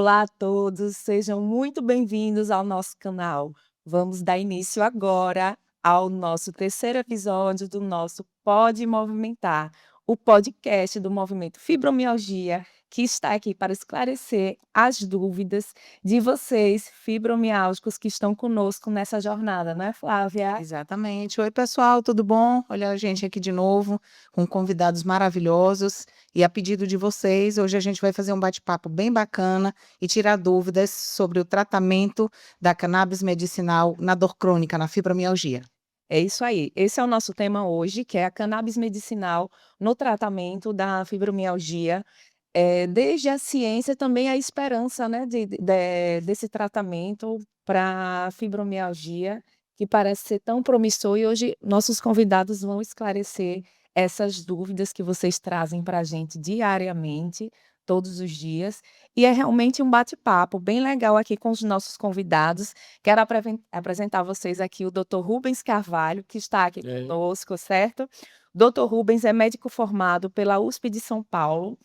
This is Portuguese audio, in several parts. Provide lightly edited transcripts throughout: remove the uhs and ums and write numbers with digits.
Olá a todos, sejam muito bem-vindos ao nosso canal. Vamos dar início agora ao nosso terceiro episódio do nosso Pode Movimentar, o podcast do Movimento Fibromialgia, que está aqui para esclarecer as dúvidas de vocês, fibromialgicos, que estão conosco nessa jornada, não é, Flávia? Exatamente. Oi, pessoal, tudo bom? Olha a gente aqui de novo, com convidados maravilhosos. E a pedido de vocês, hoje a gente vai fazer um bate-papo bem bacana e tirar dúvidas sobre o tratamento da cannabis medicinal na dor crônica, na fibromialgia. É isso aí. Esse é o nosso tema hoje, que é a cannabis medicinal no tratamento da fibromialgia. Desde a ciência, também a esperança, né, desse tratamento para fibromialgia, que parece ser tão promissor, e hoje nossos convidados vão esclarecer essas dúvidas que vocês trazem para a gente diariamente, todos os dias, e é realmente um bate-papo bem legal aqui com os nossos convidados. Quero apresentar a vocês aqui o Dr. Rubens Carvalho, que está aqui conosco, certo? Dr. Rubens é médico formado pela USP de São Paulo,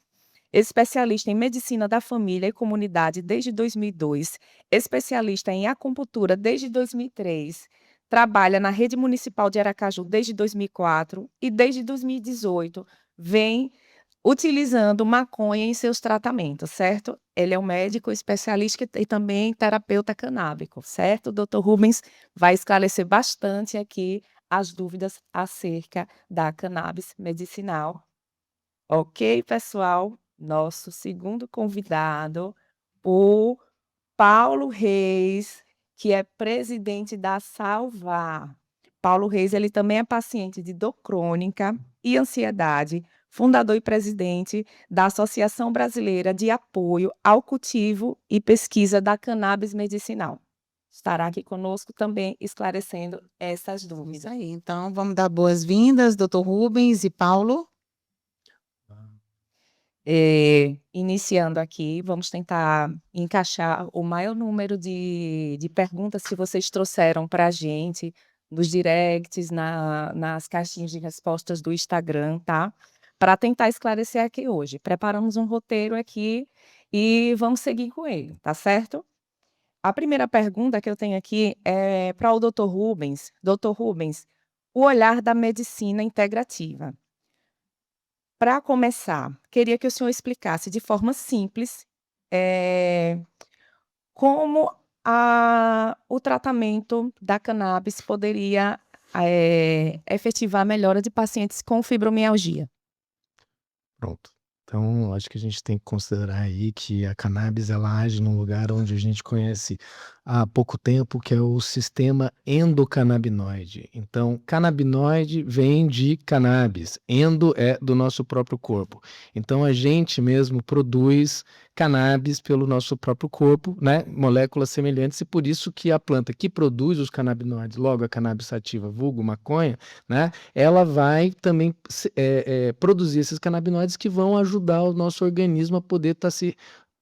especialista em medicina da família e comunidade desde 2002, especialista em acupuntura desde 2003, trabalha na rede municipal de Aracaju desde 2004 e desde 2018 vem utilizando maconha em seus tratamentos, certo? Ele é um médico especialista e também terapeuta canábico, certo? O Dr. Rubens vai esclarecer bastante aqui as dúvidas acerca da cannabis medicinal. Ok, pessoal? Nosso segundo convidado, o Paulo Reis, que é presidente da Salvar. Paulo Reis, ele também é paciente de dor crônica e ansiedade, fundador e presidente da Associação Brasileira de Apoio ao Cultivo e Pesquisa da Cannabis Medicinal. Estará aqui conosco também esclarecendo essas Isso dúvidas. aí. Então, vamos dar boas-vindas, doutor Rubens e Paulo. Iniciando aqui, vamos tentar encaixar o maior número de perguntas que vocês trouxeram para a gente nos directs, nas caixinhas de respostas do Instagram, tá? Para tentar esclarecer aqui hoje. Preparamos um roteiro aqui e vamos seguir com ele, tá certo? A primeira pergunta que eu tenho aqui é para o Dr. Rubens. Dr. Rubens, o olhar da medicina integrativa. Para começar, queria que o senhor explicasse de forma simples, como o tratamento da cannabis poderia, efetivar a melhora de pacientes com fibromialgia. Pronto. Então, acho que a gente tem que considerar aí que a cannabis ela age num lugar onde a gente conhece há pouco tempo, que é o sistema endocannabinoide. Então, canabinoide vem de cannabis, endo é do nosso próprio corpo. Então, a gente mesmo produz cannabis pelo nosso próprio corpo, né? Moléculas semelhantes, e por isso que a planta que produz os canabinoides, logo a cannabis sativa, vulgo maconha, né? Ela vai também produzir esses canabinoides que vão ajudar o nosso organismo a poder estar se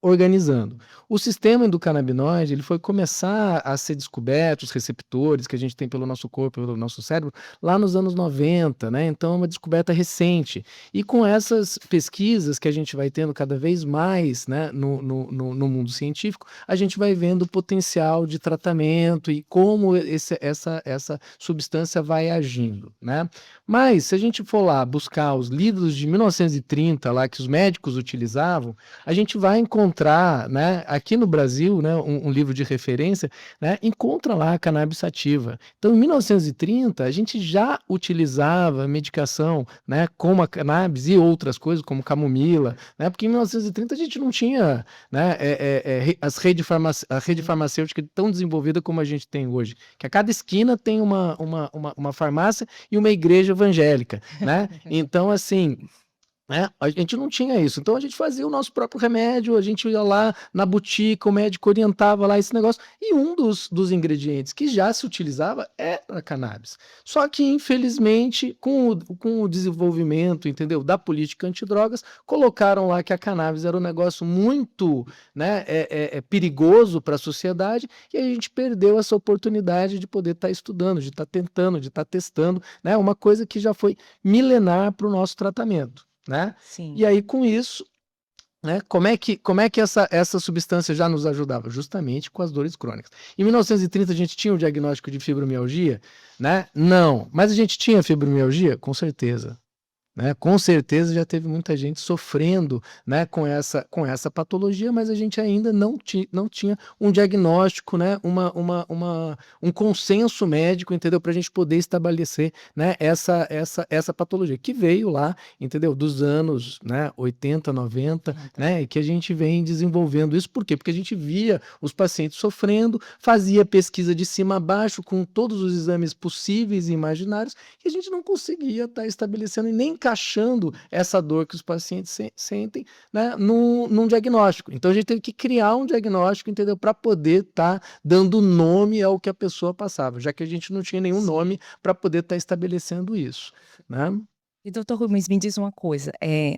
organizando. O sistema endocannabinoide, ele foi começar a ser descoberto, os receptores que a gente tem pelo nosso corpo, pelo nosso cérebro, lá nos anos 90, né? Então é uma descoberta recente. E com essas pesquisas que a gente vai tendo cada vez mais, né, no mundo científico, a gente vai vendo o potencial de tratamento e como essa substância vai agindo, né? Mas, se a gente for lá buscar os livros de 1930, lá que os médicos utilizavam, a gente vai encontrar, né, aqui no Brasil, né, um livro de referência, né, encontra lá a cannabis sativa. Então, em 1930, a gente já utilizava medicação, né, como a cannabis e outras coisas, como camomila, né, porque em 1930 a gente não tinha, né, a rede farmacêutica tão desenvolvida como a gente tem hoje, que a cada esquina tem uma farmácia e uma igreja evangélica, né? Então, assim, né, a gente não tinha isso. Então, a gente fazia o nosso próprio remédio, a gente ia lá na botica, o médico orientava lá esse negócio, e um dos ingredientes que já se utilizava era a cannabis. Só que, infelizmente, com o desenvolvimento, entendeu, da política antidrogas, colocaram lá que a cannabis era um negócio muito, né, perigoso para a sociedade, e a gente perdeu essa oportunidade de poder estar estudando, de estar tentando, de estar testando, né, uma coisa que já foi milenar para o nosso tratamento, né? Sim. E aí, com isso, né? Como é que essa substância já nos ajudava? Justamente com as dores crônicas. Em 1930 a gente tinha o diagnóstico de fibromialgia, né? Não. Mas a gente tinha fibromialgia? Com certeza. Né? Com certeza já teve muita gente sofrendo, né, com essa patologia, mas a gente ainda não tinha um diagnóstico, né, um consenso médico, entendeu? Para a gente poder estabelecer, né, essa patologia que veio lá, entendeu? Dos anos, né, 80, 90, né, e que a gente vem desenvolvendo isso. Por quê? Porque a gente via os pacientes sofrendo, fazia pesquisa de cima a baixo com todos os exames possíveis e imaginários, e a gente não conseguia estar estabelecendo e nem encaixando essa dor que os pacientes sentem, né, num diagnóstico. Então a gente teve que criar um diagnóstico, entendeu? Para poder estar dando nome ao que a pessoa passava, já que a gente não tinha nenhum nome para poder estar estabelecendo isso, né? E doutor Rubens, me diz uma coisa,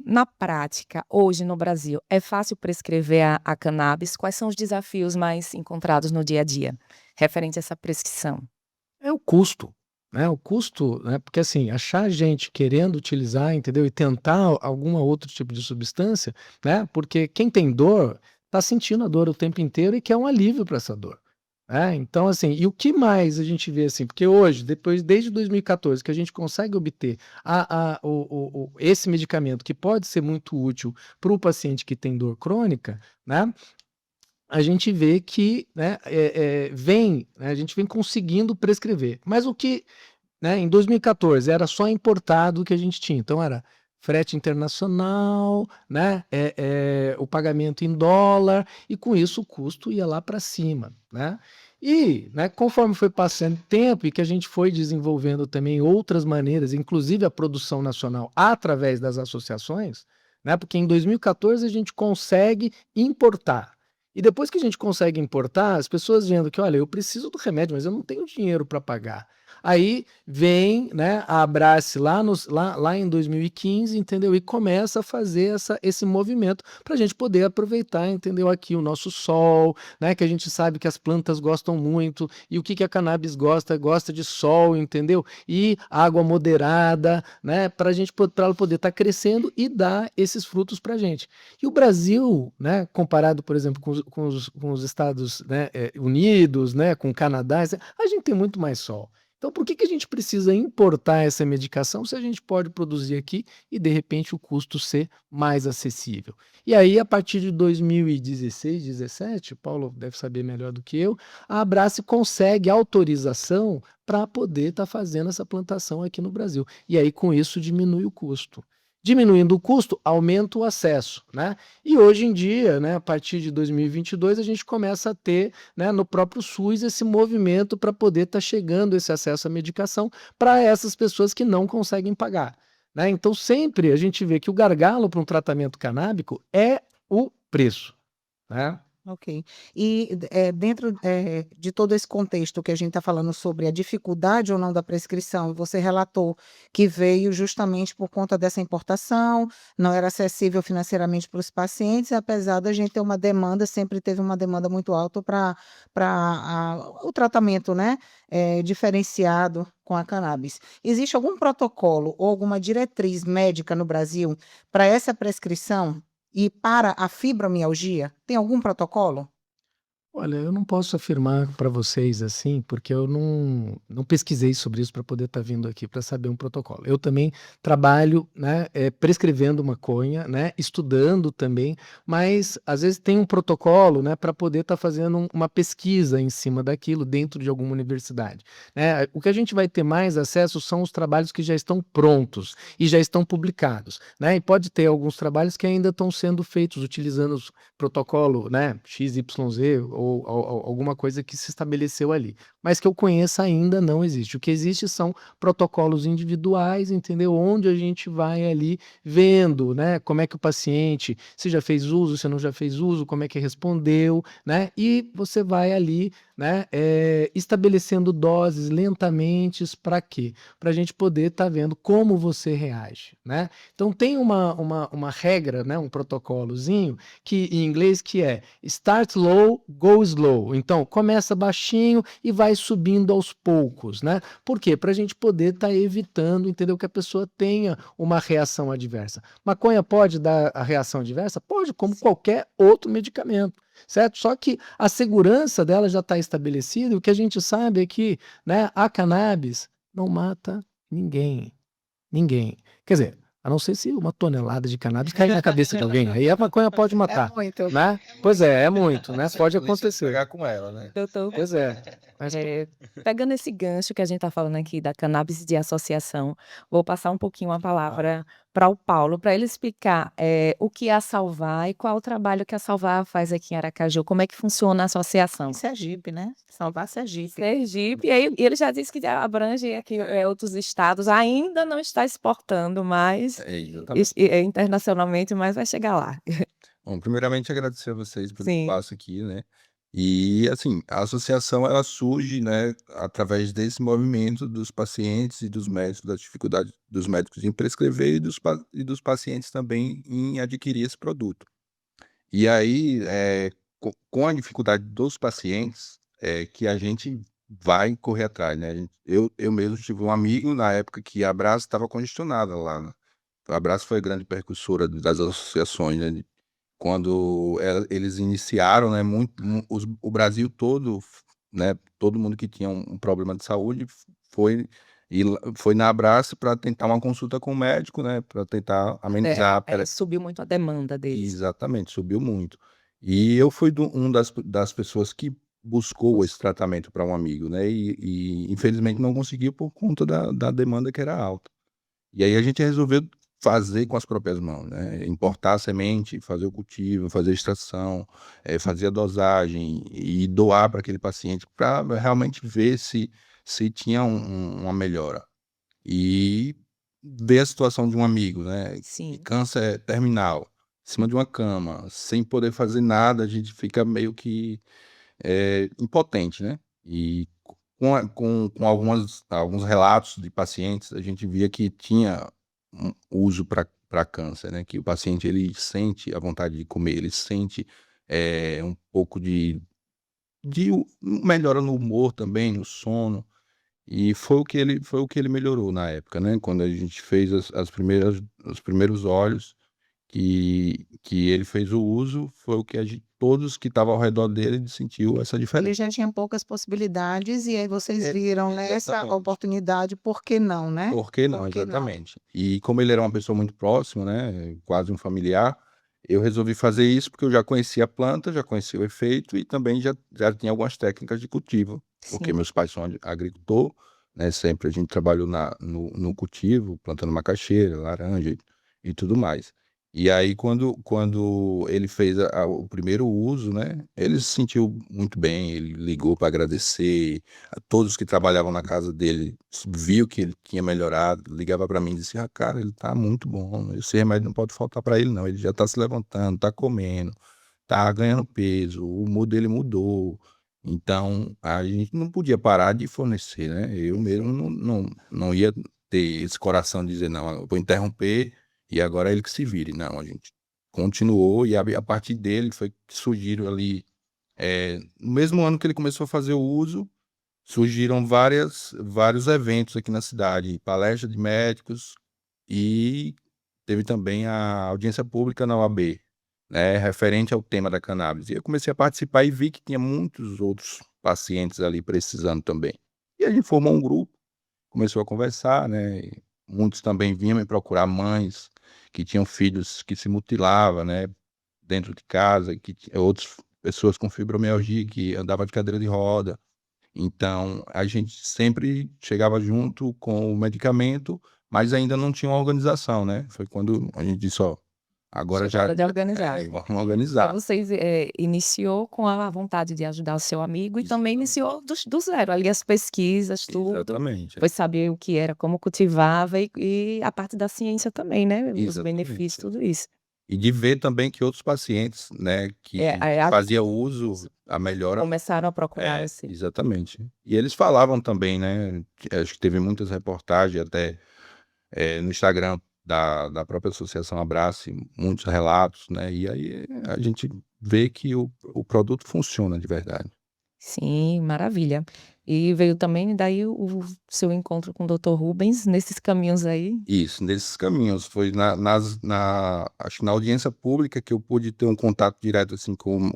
na prática, hoje no Brasil, é fácil prescrever a cannabis? Quais são os desafios mais encontrados no dia a dia, referente a essa prescrição? É o custo, né? O custo, né? Porque assim, achar gente querendo utilizar, entendeu? E tentar alguma outro tipo de substância, né? Porque quem tem dor está sentindo a dor o tempo inteiro e quer um alívio para essa dor. Né? Então, assim, e o que mais a gente vê assim? Porque hoje, desde 2014, que a gente consegue obter esse medicamento que pode ser muito útil para o paciente que tem dor crônica, né? A gente vê que, né, né, a gente vem conseguindo prescrever. Mas o que, né, em 2014 era só importado que a gente tinha. Então era frete internacional, né, o pagamento em dólar, e com isso o custo ia lá para cima, né? E, né, conforme foi passando tempo e que a gente foi desenvolvendo também outras maneiras, inclusive a produção nacional através das associações, né, porque em 2014 a gente consegue importar. E depois que a gente consegue importar, as pessoas vendo que, olha, eu preciso do remédio, mas eu não tenho dinheiro para pagar. Aí vem, né, a Abrace lá em 2015, entendeu? E começa a fazer esse movimento para a gente poder aproveitar, entendeu? Aqui o nosso sol, né? Que a gente sabe que as plantas gostam muito. E o que a cannabis gosta? Gosta de sol, entendeu? E água moderada, né? Para ela poder estar crescendo e dar esses frutos para a gente. E o Brasil, né? Comparado, por exemplo, com os Estados, né, Unidos, né? Com o Canadá, a gente tem muito mais sol. Então, por que a gente precisa importar essa medicação se a gente pode produzir aqui e, de repente, o custo ser mais acessível? E aí, a partir de 2016, 2017, Paulo deve saber melhor do que eu, a Abrace consegue autorização para poder estar fazendo essa plantação aqui no Brasil. E aí, com isso, diminui o custo. Diminuindo o custo, aumenta o acesso, né? E hoje em dia, né, a partir de 2022, a gente começa a ter, né, no próprio SUS esse movimento para poder estar chegando esse acesso à medicação para essas pessoas que não conseguem pagar, né? Então sempre a gente vê que o gargalo para um tratamento canábico é o preço, né? Ok. E dentro de todo esse contexto que a gente está falando sobre a dificuldade ou não da prescrição, você relatou que veio justamente por conta dessa importação, não era acessível financeiramente para os pacientes, apesar da gente ter uma demanda, sempre teve uma demanda muito alta para o tratamento, né, diferenciado com a cannabis. Existe algum protocolo ou alguma diretriz médica no Brasil para essa prescrição? E para a fibromialgia, tem algum protocolo? Olha, eu não posso afirmar para vocês assim, porque eu não pesquisei sobre isso para poder estar vindo aqui para saber um protocolo. Eu também trabalho, né, prescrevendo maconha, né, estudando também, mas às vezes tem um protocolo, né, para poder estar fazendo uma pesquisa em cima daquilo dentro de alguma universidade, né? O que a gente vai ter mais acesso são os trabalhos que já estão prontos e já estão publicados, né? E pode ter alguns trabalhos que ainda estão sendo feitos utilizando os protocolo, né, XYZ ou alguma coisa que se estabeleceu ali, mas que eu conheça ainda não existe. O que existe são protocolos individuais, entendeu? Onde a gente vai ali vendo, né, como é que o paciente, se já fez uso, se não já fez uso, como é que respondeu, né? E você vai ali, né, estabelecendo doses lentamente para quê? Para a gente poder estar vendo como você reage, né? Então tem uma regra, né, um protocolozinho que em inglês que é start low, go go slow. Então, começa baixinho e vai subindo aos poucos, né? Por quê? Para a gente poder estar evitando, entendeu? Que a pessoa tenha uma reação adversa. Maconha pode dar a reação adversa? Pode, como qualquer outro medicamento, certo? Só que a segurança dela já está estabelecida e o que a gente sabe é que, né, a cannabis não mata ninguém. Ninguém. Quer dizer, a não ser se uma tonelada de cannabis cair na cabeça de alguém. Aí a maconha pode É matar, muito. né? Pois é muito, né? Pode acontecer. Pegar com ela, né? Doutor, Pois é. Mas pegando esse gancho que a gente está falando aqui da cannabis de associação, vou passar um pouquinho a palavra para o Paulo, para ele explicar o que é a Salvar e qual o trabalho que a Salvar faz aqui em Aracaju, como é que funciona a associação. Em Sergipe, né? Salvar Sergipe. Sergipe, e aí ele já disse que já abrange aqui outros estados, ainda não está exportando, mas Exatamente. internacionalmente, mas vai chegar lá. Bom, primeiramente agradecer a vocês pelo Sim. espaço aqui, né? E assim, a associação ela surge, né, através desse movimento dos pacientes e dos médicos, da dificuldade dos médicos em prescrever e dos pacientes também em adquirir esse produto. E aí, com a dificuldade dos pacientes, que a gente vai correr atrás, né? Eu mesmo tive um amigo na época que a Brás estava congestionada lá, né? A Brás foi a grande percussora das associações, né? Quando eles iniciaram, né, o Brasil todo, né, todo mundo que tinha um problema de saúde foi na Abraço para tentar uma consulta com o médico, né, para tentar amenizar. Subiu muito a demanda deles. Exatamente, subiu muito. E eu fui das pessoas que buscou esse tratamento para um amigo, né, e infelizmente não conseguiu por conta da demanda que era alta. E aí a gente resolveu fazer com as próprias mãos, né, importar a semente, fazer o cultivo, fazer a extração, fazer a dosagem e doar para aquele paciente para realmente ver se tinha uma melhora. E ver a situação de um amigo, né, Sim. câncer terminal, em cima de uma cama, sem poder fazer nada, a gente fica meio que impotente, né. E com alguns relatos de pacientes, a gente via que tinha um uso para câncer, né, que o paciente ele sente a vontade de comer, ele sente, um pouco de melhora no humor também, no sono, e foi o que ele melhorou na época, né, quando a gente fez os primeiros óleos, que ele fez o uso, foi o que todos que estavam ao redor dele sentiu essa diferença. Ele já tinha poucas possibilidades e aí vocês viram nessa Exatamente. oportunidade, por que não, né? Por que não? Por que não? Exatamente. E como ele era uma pessoa muito próxima, né, quase um familiar, eu resolvi fazer isso porque eu já conhecia a planta, já conhecia o efeito e também já tinha algumas técnicas de cultivo, porque Sim. meus pais são agricultor, né, sempre a gente trabalhou no cultivo, plantando macaxeira, laranja e tudo mais. E aí quando ele fez o primeiro uso, né, ele se sentiu muito bem, ele ligou para agradecer, a todos que trabalhavam na casa dele, viu que ele tinha melhorado, ligava para mim e disse: "Ah, cara, ele tá muito bom, esse remédio não pode faltar para ele não, ele já tá se levantando, tá comendo, tá ganhando peso, o humor dele mudou". Então, a gente não podia parar de fornecer, né, eu mesmo não ia ter esse coração de dizer: "Não, eu vou interromper e agora é ele que se vire". Não, a gente continuou e a partir dele foi que surgiram ali, no mesmo ano que ele começou a fazer o uso, surgiram vários eventos aqui na cidade, palestra de médicos e teve também a audiência pública na OAB, né, referente ao tema da cannabis. E eu comecei a participar e vi que tinha muitos outros pacientes ali precisando também. E a gente formou um grupo, começou a conversar, né, e muitos também vinham me procurar, mães que tinham filhos que se mutilavam, né, dentro de casa, que outras pessoas com fibromialgia que andava de cadeira de roda. Então, a gente sempre chegava junto com o medicamento, mas ainda não tinha uma organização, né. Foi quando a gente disse: "Ó, agora Chegou a hora de organizar. vamos Então organizar". vocês, iniciou com a vontade de ajudar o seu amigo e também iniciou do zero, ali as pesquisas, tudo. Exatamente. Foi saber o que era, como cultivava e a parte da ciência também, né, os Exatamente. benefícios, tudo isso. E de ver também que outros pacientes, né, que fazia uso, a melhora Começaram a procurar esse exatamente. E eles falavam também, né, acho que teve muitas reportagens até, no Instagram da própria associação Abrace, muitos relatos, né, e aí a gente vê que o produto funciona de verdade. Sim, maravilha. E veio também daí o seu encontro com o Dr. Rubens nesses caminhos aí? Isso, nesses caminhos, foi acho que na audiência pública que eu pude ter um contato direto, assim, com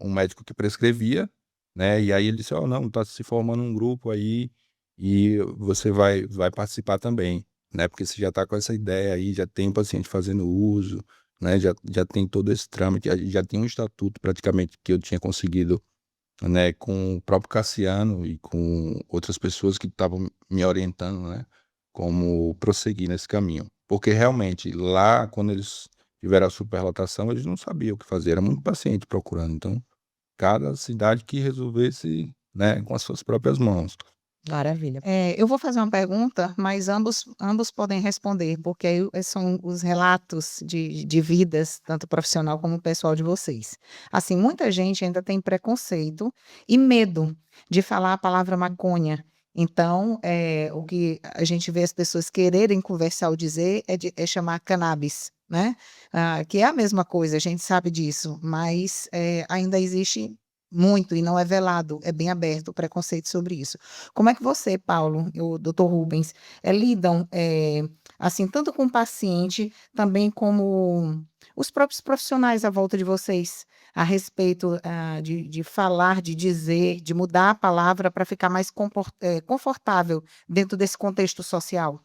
um médico que prescrevia, né, e aí ele disse: "Ó, não, tá se formando um grupo aí, e você vai participar também, né, porque você já tá com essa ideia aí, já tem paciente fazendo uso, né, já tem todo esse trâmite, já tem um estatuto praticamente que eu tinha conseguido, né, com o próprio Cassiano e com outras pessoas que estavam me orientando, né, como prosseguir nesse caminho. Porque realmente lá, quando eles tiveram a superlotação, eles não sabiam o que fazer, era muito paciente procurando. Então, cada cidade que resolvesse, né, com as suas próprias mãos. Maravilha. Eu vou fazer uma pergunta, mas ambos podem responder, porque aí são os relatos de vidas, tanto profissional como pessoal de vocês. Assim, muita gente ainda tem preconceito e medo de falar a palavra maconha. Então, o que a gente vê as pessoas quererem conversar ou dizer é chamar cannabis, né? Que é a mesma coisa, a gente sabe disso, mas ainda existe muito e não é velado, é bem aberto o preconceito sobre isso. Como é que você, Paulo, e o doutor Rubens, lidam, assim, tanto com o paciente, também como os próprios profissionais à volta de vocês, a respeito, de falar, de dizer, de mudar a palavra para ficar mais confortável dentro desse contexto social?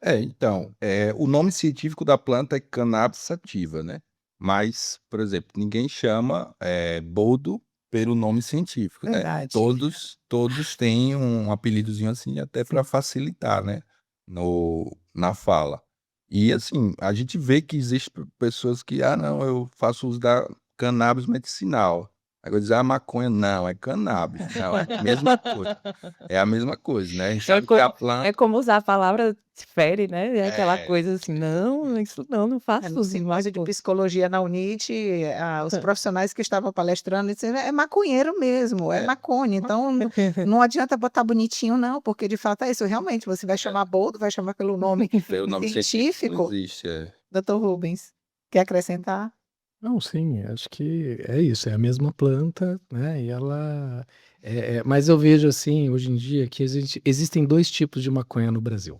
Então, o nome científico da planta é Cannabis sativa, né, mas, por exemplo, ninguém chama, boldo pelo nome científico, né, Verdade. todos têm um apelidozinho assim, até para facilitar, né, na fala. E assim, a gente vê que existe pessoas que: "Ah, não, eu faço uso da cannabis medicinal", aí vai dizer: "Ah, maconha", não, é cannabis, não, é a mesma coisa. É a mesma coisa, né, a gente É sabe co que a é planta como usar a palavra fere, né, é aquela é. coisa assim: "Não, isso não faço No uso de simpósio de maconha". psicologia na UNIT, os profissionais que estavam palestrando disseram: "É maconheiro mesmo, é É. maconha, então não adianta botar bonitinho não, porque de fato é isso, realmente, você vai chamar boldo, vai chamar pelo nome Pelo nome científico não científico". existe, é. Doutor Rubens, quer acrescentar? Não, sim, acho que é isso, é a mesma planta, né, e ela mas eu vejo, assim, hoje em dia que existem 2 tipos de maconha no Brasil,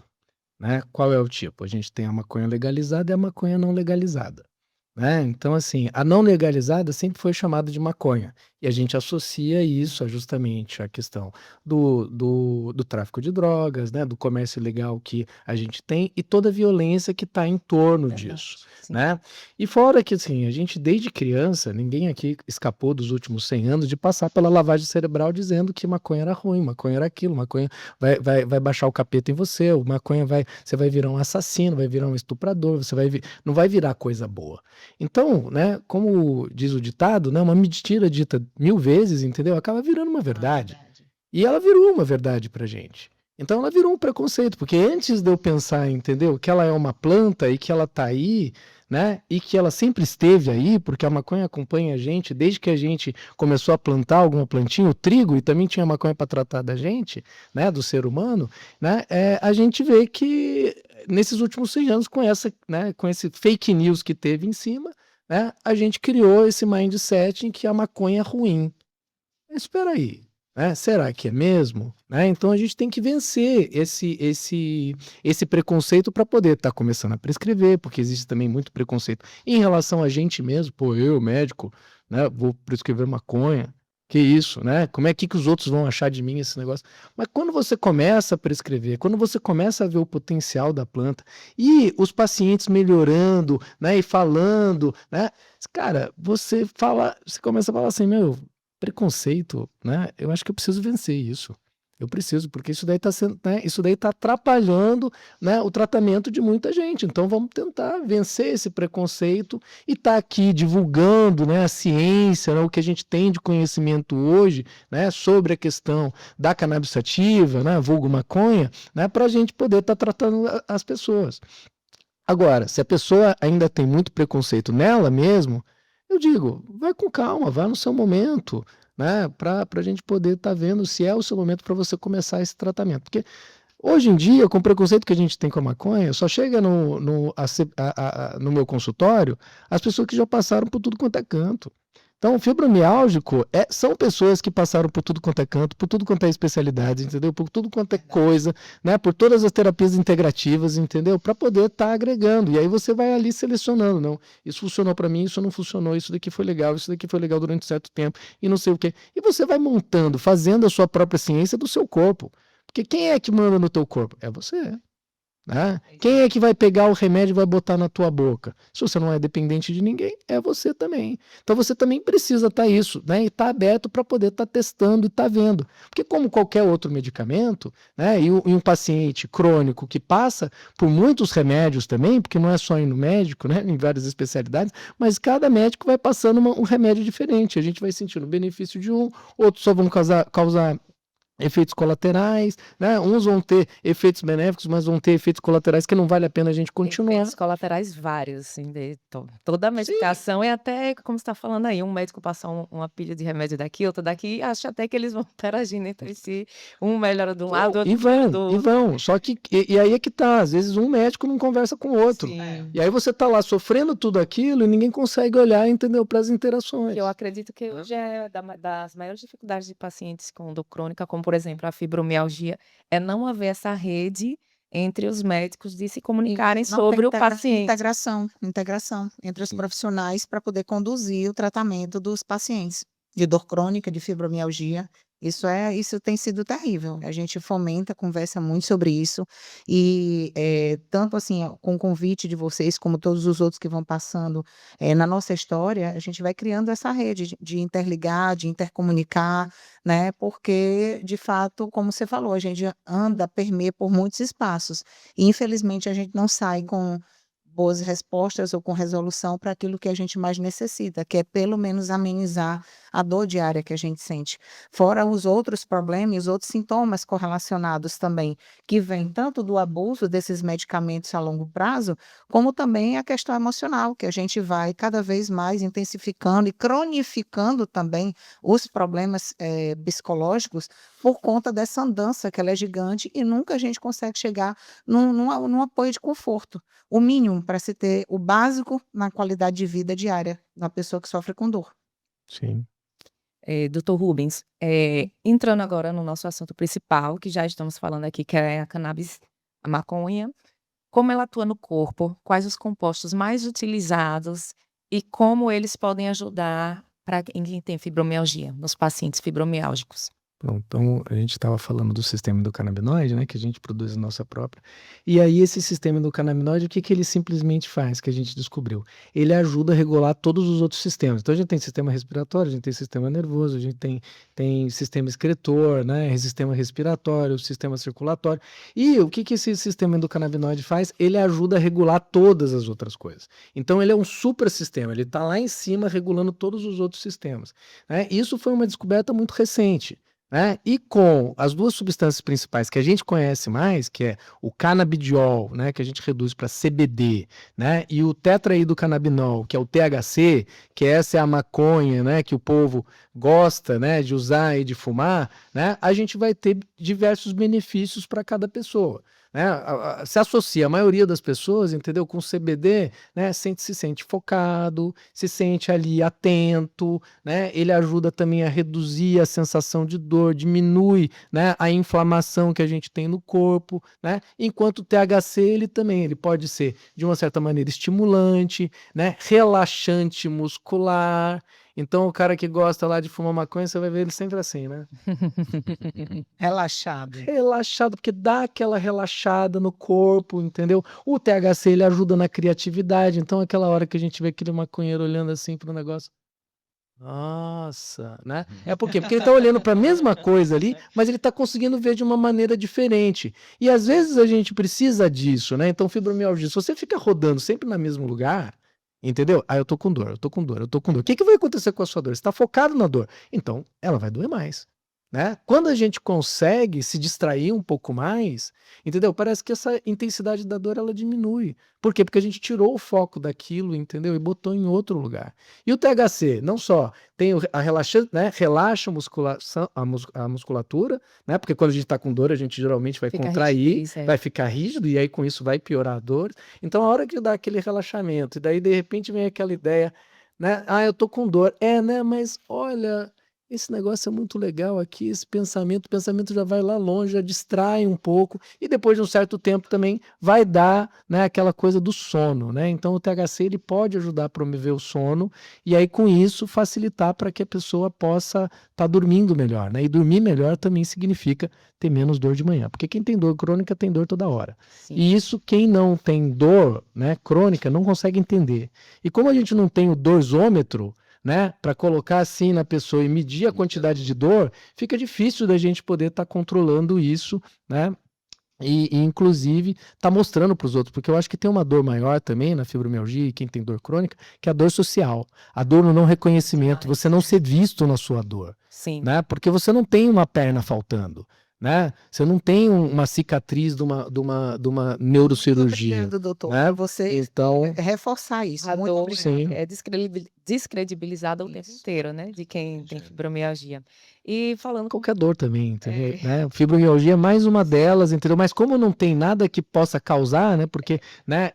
né. Qual é o tipo? A gente tem a maconha legalizada e a maconha não legalizada, né. Então, assim, a não legalizada sempre foi chamada de maconha, e a gente associa isso a justamente a questão do tráfico de drogas, né, do comércio ilegal que a gente tem e toda a violência que está em torno disso, Verdade, sim. né. E fora que, assim, a gente desde criança, ninguém aqui escapou dos últimos 100 anos de passar pela lavagem cerebral dizendo que maconha era ruim, maconha era aquilo, maconha vai baixar o capeta em você, o maconha você vai virar um assassino, vai virar um estuprador, você não vai virar coisa boa. Então, né, como diz o ditado, né, uma mentira dita 1000 vezes, entendeu, acaba virando uma verdade. E ela virou uma verdade pra gente. Então ela virou um preconceito, porque antes de eu pensar, entendeu, que ela é uma planta e que ela tá aí, né, e que ela sempre esteve aí, porque a maconha acompanha a gente desde que a gente começou a plantar alguma plantinha, o trigo, e também tinha maconha para tratar da gente, né, do ser humano, né, a gente vê que nesses últimos 100 anos, com essa, né, com esse fake news que teve em cima, né, a gente criou esse mindset em que a maconha é ruim. Mas espera aí, né, será que é mesmo? Né, então a gente tem que vencer esse preconceito para poder estar começando a prescrever, porque existe também muito preconceito em relação a gente mesmo. Pô, eu, médico, né, vou prescrever maconha, que isso, né? Como é que os outros vão achar de mim esse negócio? Mas quando você começa a prescrever, quando você começa a ver o potencial da planta e os pacientes melhorando, né, e falando, né, cara, você começa a falar assim, meu, preconceito, né, eu acho que eu preciso vencer isso. Eu preciso, porque isso daí está sendo, né, isso daí está atrapalhando, né, o tratamento de muita gente. Então vamos tentar vencer esse preconceito e tá aqui divulgando, né, a ciência, né, o que a gente tem de conhecimento hoje, né, sobre a questão da cannabis sativa, né, vulgo maconha, né, para a gente poder estar tratando as pessoas. Agora, se a pessoa ainda tem muito preconceito nela mesmo, eu digo, vai com calma, vai no seu momento, né? Para a gente poder estar vendo se é o seu momento para você começar esse tratamento. Porque Hoje em dia, com o preconceito que a gente tem com a maconha, só chega no meu consultório as pessoas que já passaram por tudo quanto é canto. Então, o fibromialgico são pessoas que passaram por tudo quanto é canto, por tudo quanto é especialidade, entendeu? Por tudo quanto é coisa, né? Por todas as terapias integrativas, entendeu? Para poder estar agregando. E aí você vai ali selecionando, não, isso funcionou para mim, isso não funcionou, isso daqui foi legal, isso daqui foi legal durante certo tempo, e não sei o quê. E você vai montando, fazendo a sua própria ciência do seu corpo. Porque quem é que manda no teu corpo? É você. Né? Quem é que vai pegar o remédio e vai botar na tua boca? Se você não é dependente de ninguém, é você também. Então você também precisa estar isso, né? E estar aberto para poder estar testando e estar vendo. Porque como qualquer outro medicamento, né? E um paciente crônico que passa por muitos remédios também, porque não é só ir no médico, né? Em várias especialidades, mas cada médico vai passando um remédio diferente. A gente vai sentindo o benefício de um, outros só vão causar efeitos colaterais, né? Uns vão ter efeitos benéficos, mas vão ter efeitos colaterais que não vale a pena a gente continuar. Efeitos colaterais vários, assim, toda a Sim, medicação é até, como você está falando aí, um médico passar uma pilha de remédio daqui, outra daqui, acho até que eles vão interagindo entre si, um melhora de um lado, vão, outro e melhora do vão, e outro. vão. Só que, e aí é que tá, às vezes um médico não conversa com o outro. Sim. E aí você tá lá sofrendo tudo aquilo e ninguém consegue olhar, entendeu, para as Que eu interações. acredito que hoje é das maiores dificuldades de pacientes com dor crônica, como por exemplo a fibromialgia, é não haver essa rede entre os médicos de se comunicarem Isso, não tem sobre o paciente. integração entre os profissionais para poder conduzir o tratamento dos pacientes de dor crônica, de fibromialgia. Isso tem sido terrível. A gente fomenta, conversa muito sobre isso e tanto assim com o convite de vocês, como todos os outros que vão passando na nossa história, a gente vai criando essa rede de interligar, de intercomunicar, né? Porque de fato, como você falou, a gente permeia por muitos espaços e infelizmente a gente não sai com boas respostas ou com resolução para aquilo que a gente mais necessita, que é pelo menos amenizar a dor diária que a gente sente. Fora os outros problemas e os outros sintomas correlacionados também, que vêm tanto do abuso desses medicamentos a longo prazo, como também a questão emocional, que a gente vai cada vez mais intensificando e cronificando também os problemas psicológicos por conta dessa andança que ela é gigante e nunca a gente consegue chegar num apoio de conforto. O mínimo para se ter o básico na qualidade de vida diária da pessoa que sofre com dor. Sim. Doutor Rubens, entrando agora no nosso assunto principal, que já estamos falando aqui, que é a cannabis, a maconha, como ela atua no corpo, quais os compostos mais utilizados e como eles podem ajudar para quem tem fibromialgia, nos pacientes fibromiálgicos. Pronto, então a gente estava falando do sistema endocannabinoide, né, que a gente produz a nossa própria. E aí esse sistema endocannabinoide, o que ele simplesmente faz, que a gente descobriu? Ele ajuda a regular todos os outros sistemas. Então a gente tem sistema respiratório, a gente tem sistema nervoso, a gente tem sistema excretor, né, sistema respiratório, sistema circulatório. E o que esse sistema endocannabinoide faz? Ele ajuda a regular todas as outras coisas. Então ele é um super sistema, ele está lá em cima regulando todos os outros sistemas, né? Isso foi uma descoberta muito recente. Né? E com as duas substâncias principais que a gente conhece mais, que é o canabidiol, né, que a gente reduz para CBD, né, e o tetraidrocannabinol, que é o THC, que essa é a maconha, né, que o povo gosta, né, de usar e de fumar, né, a gente vai ter diversos benefícios para cada pessoa. Né? Se associa a maioria das pessoas, entendeu? Com CBD, né? Se sente focado, se sente ali atento, né? Ele ajuda também a reduzir a sensação de dor, diminui, né, a inflamação que a gente tem no corpo, né? Enquanto o THC ele pode ser de uma certa maneira estimulante, né? Relaxante muscular. Então o cara que gosta lá de fumar maconha, você vai ver ele sempre assim, né? Relaxado. Relaxado, porque dá aquela relaxada no corpo, entendeu? O THC ele ajuda na criatividade, então aquela hora que a gente vê aquele maconheiro olhando assim pro negócio, nossa, né? É por quê? Porque ele tá olhando para a mesma coisa ali, mas ele tá conseguindo ver de uma maneira diferente. E às vezes a gente precisa disso, né? Então fibromialgia, se você fica rodando sempre no mesmo lugar, entendeu? Ah, eu tô com dor, eu tô com dor, eu tô com dor. O que vai acontecer com a sua dor? Você tá focado na dor. Então, ela vai doer mais. né? Quando a gente consegue se distrair um pouco mais, entendeu? Parece que essa intensidade da dor ela diminui. Por quê? Porque a gente tirou o foco daquilo, entendeu? E botou em outro lugar. E o THC, não só tem a relaxante, né? Relaxa a musculatura, né? Porque quando a gente está com dor, a gente geralmente vai Fica contrair, rigidez, vai ficar rígido, e aí com isso vai piorar a dor. Então, a hora que dá aquele relaxamento, e daí de repente vem aquela ideia, né? Ah, eu tô com dor. É, né? Mas olha, esse negócio é muito legal aqui, esse pensamento, o pensamento já vai lá longe, já distrai um pouco, e depois de um certo tempo também vai dar, né, aquela coisa do sono, né? Então o THC ele pode ajudar a promover o sono, e aí com isso facilitar para que a pessoa possa estar dormindo melhor, né? E dormir melhor também significa ter menos dor de manhã, porque quem tem dor crônica tem dor toda hora. Sim. E isso quem não tem dor, né, crônica não consegue entender. E como a gente não tem o dorsômetro, né, para colocar assim na pessoa e medir a quantidade de dor, fica difícil da gente poder estar controlando isso, né? E inclusive tá mostrando para os outros, porque eu acho que tem uma dor maior também na fibromialgia e quem tem dor crônica, que é a dor social, a dor no não reconhecimento, você não ser visto na sua dor, Sim. né? Porque você não tem uma perna faltando, né? Você não tem uma cicatriz de uma neurocirurgia, Obrigado, doutor, né? para você Então, reforçar isso. A Muito dor obrigada. sim. é descredibilizada o tempo Isso. inteiro, né, de quem tem fibromialgia. E falando com Qualquer dor também, entendeu? é, Né? Fibromialgia é mais uma delas, entendeu? Mas como não tem nada que possa causar, né? Porque, né,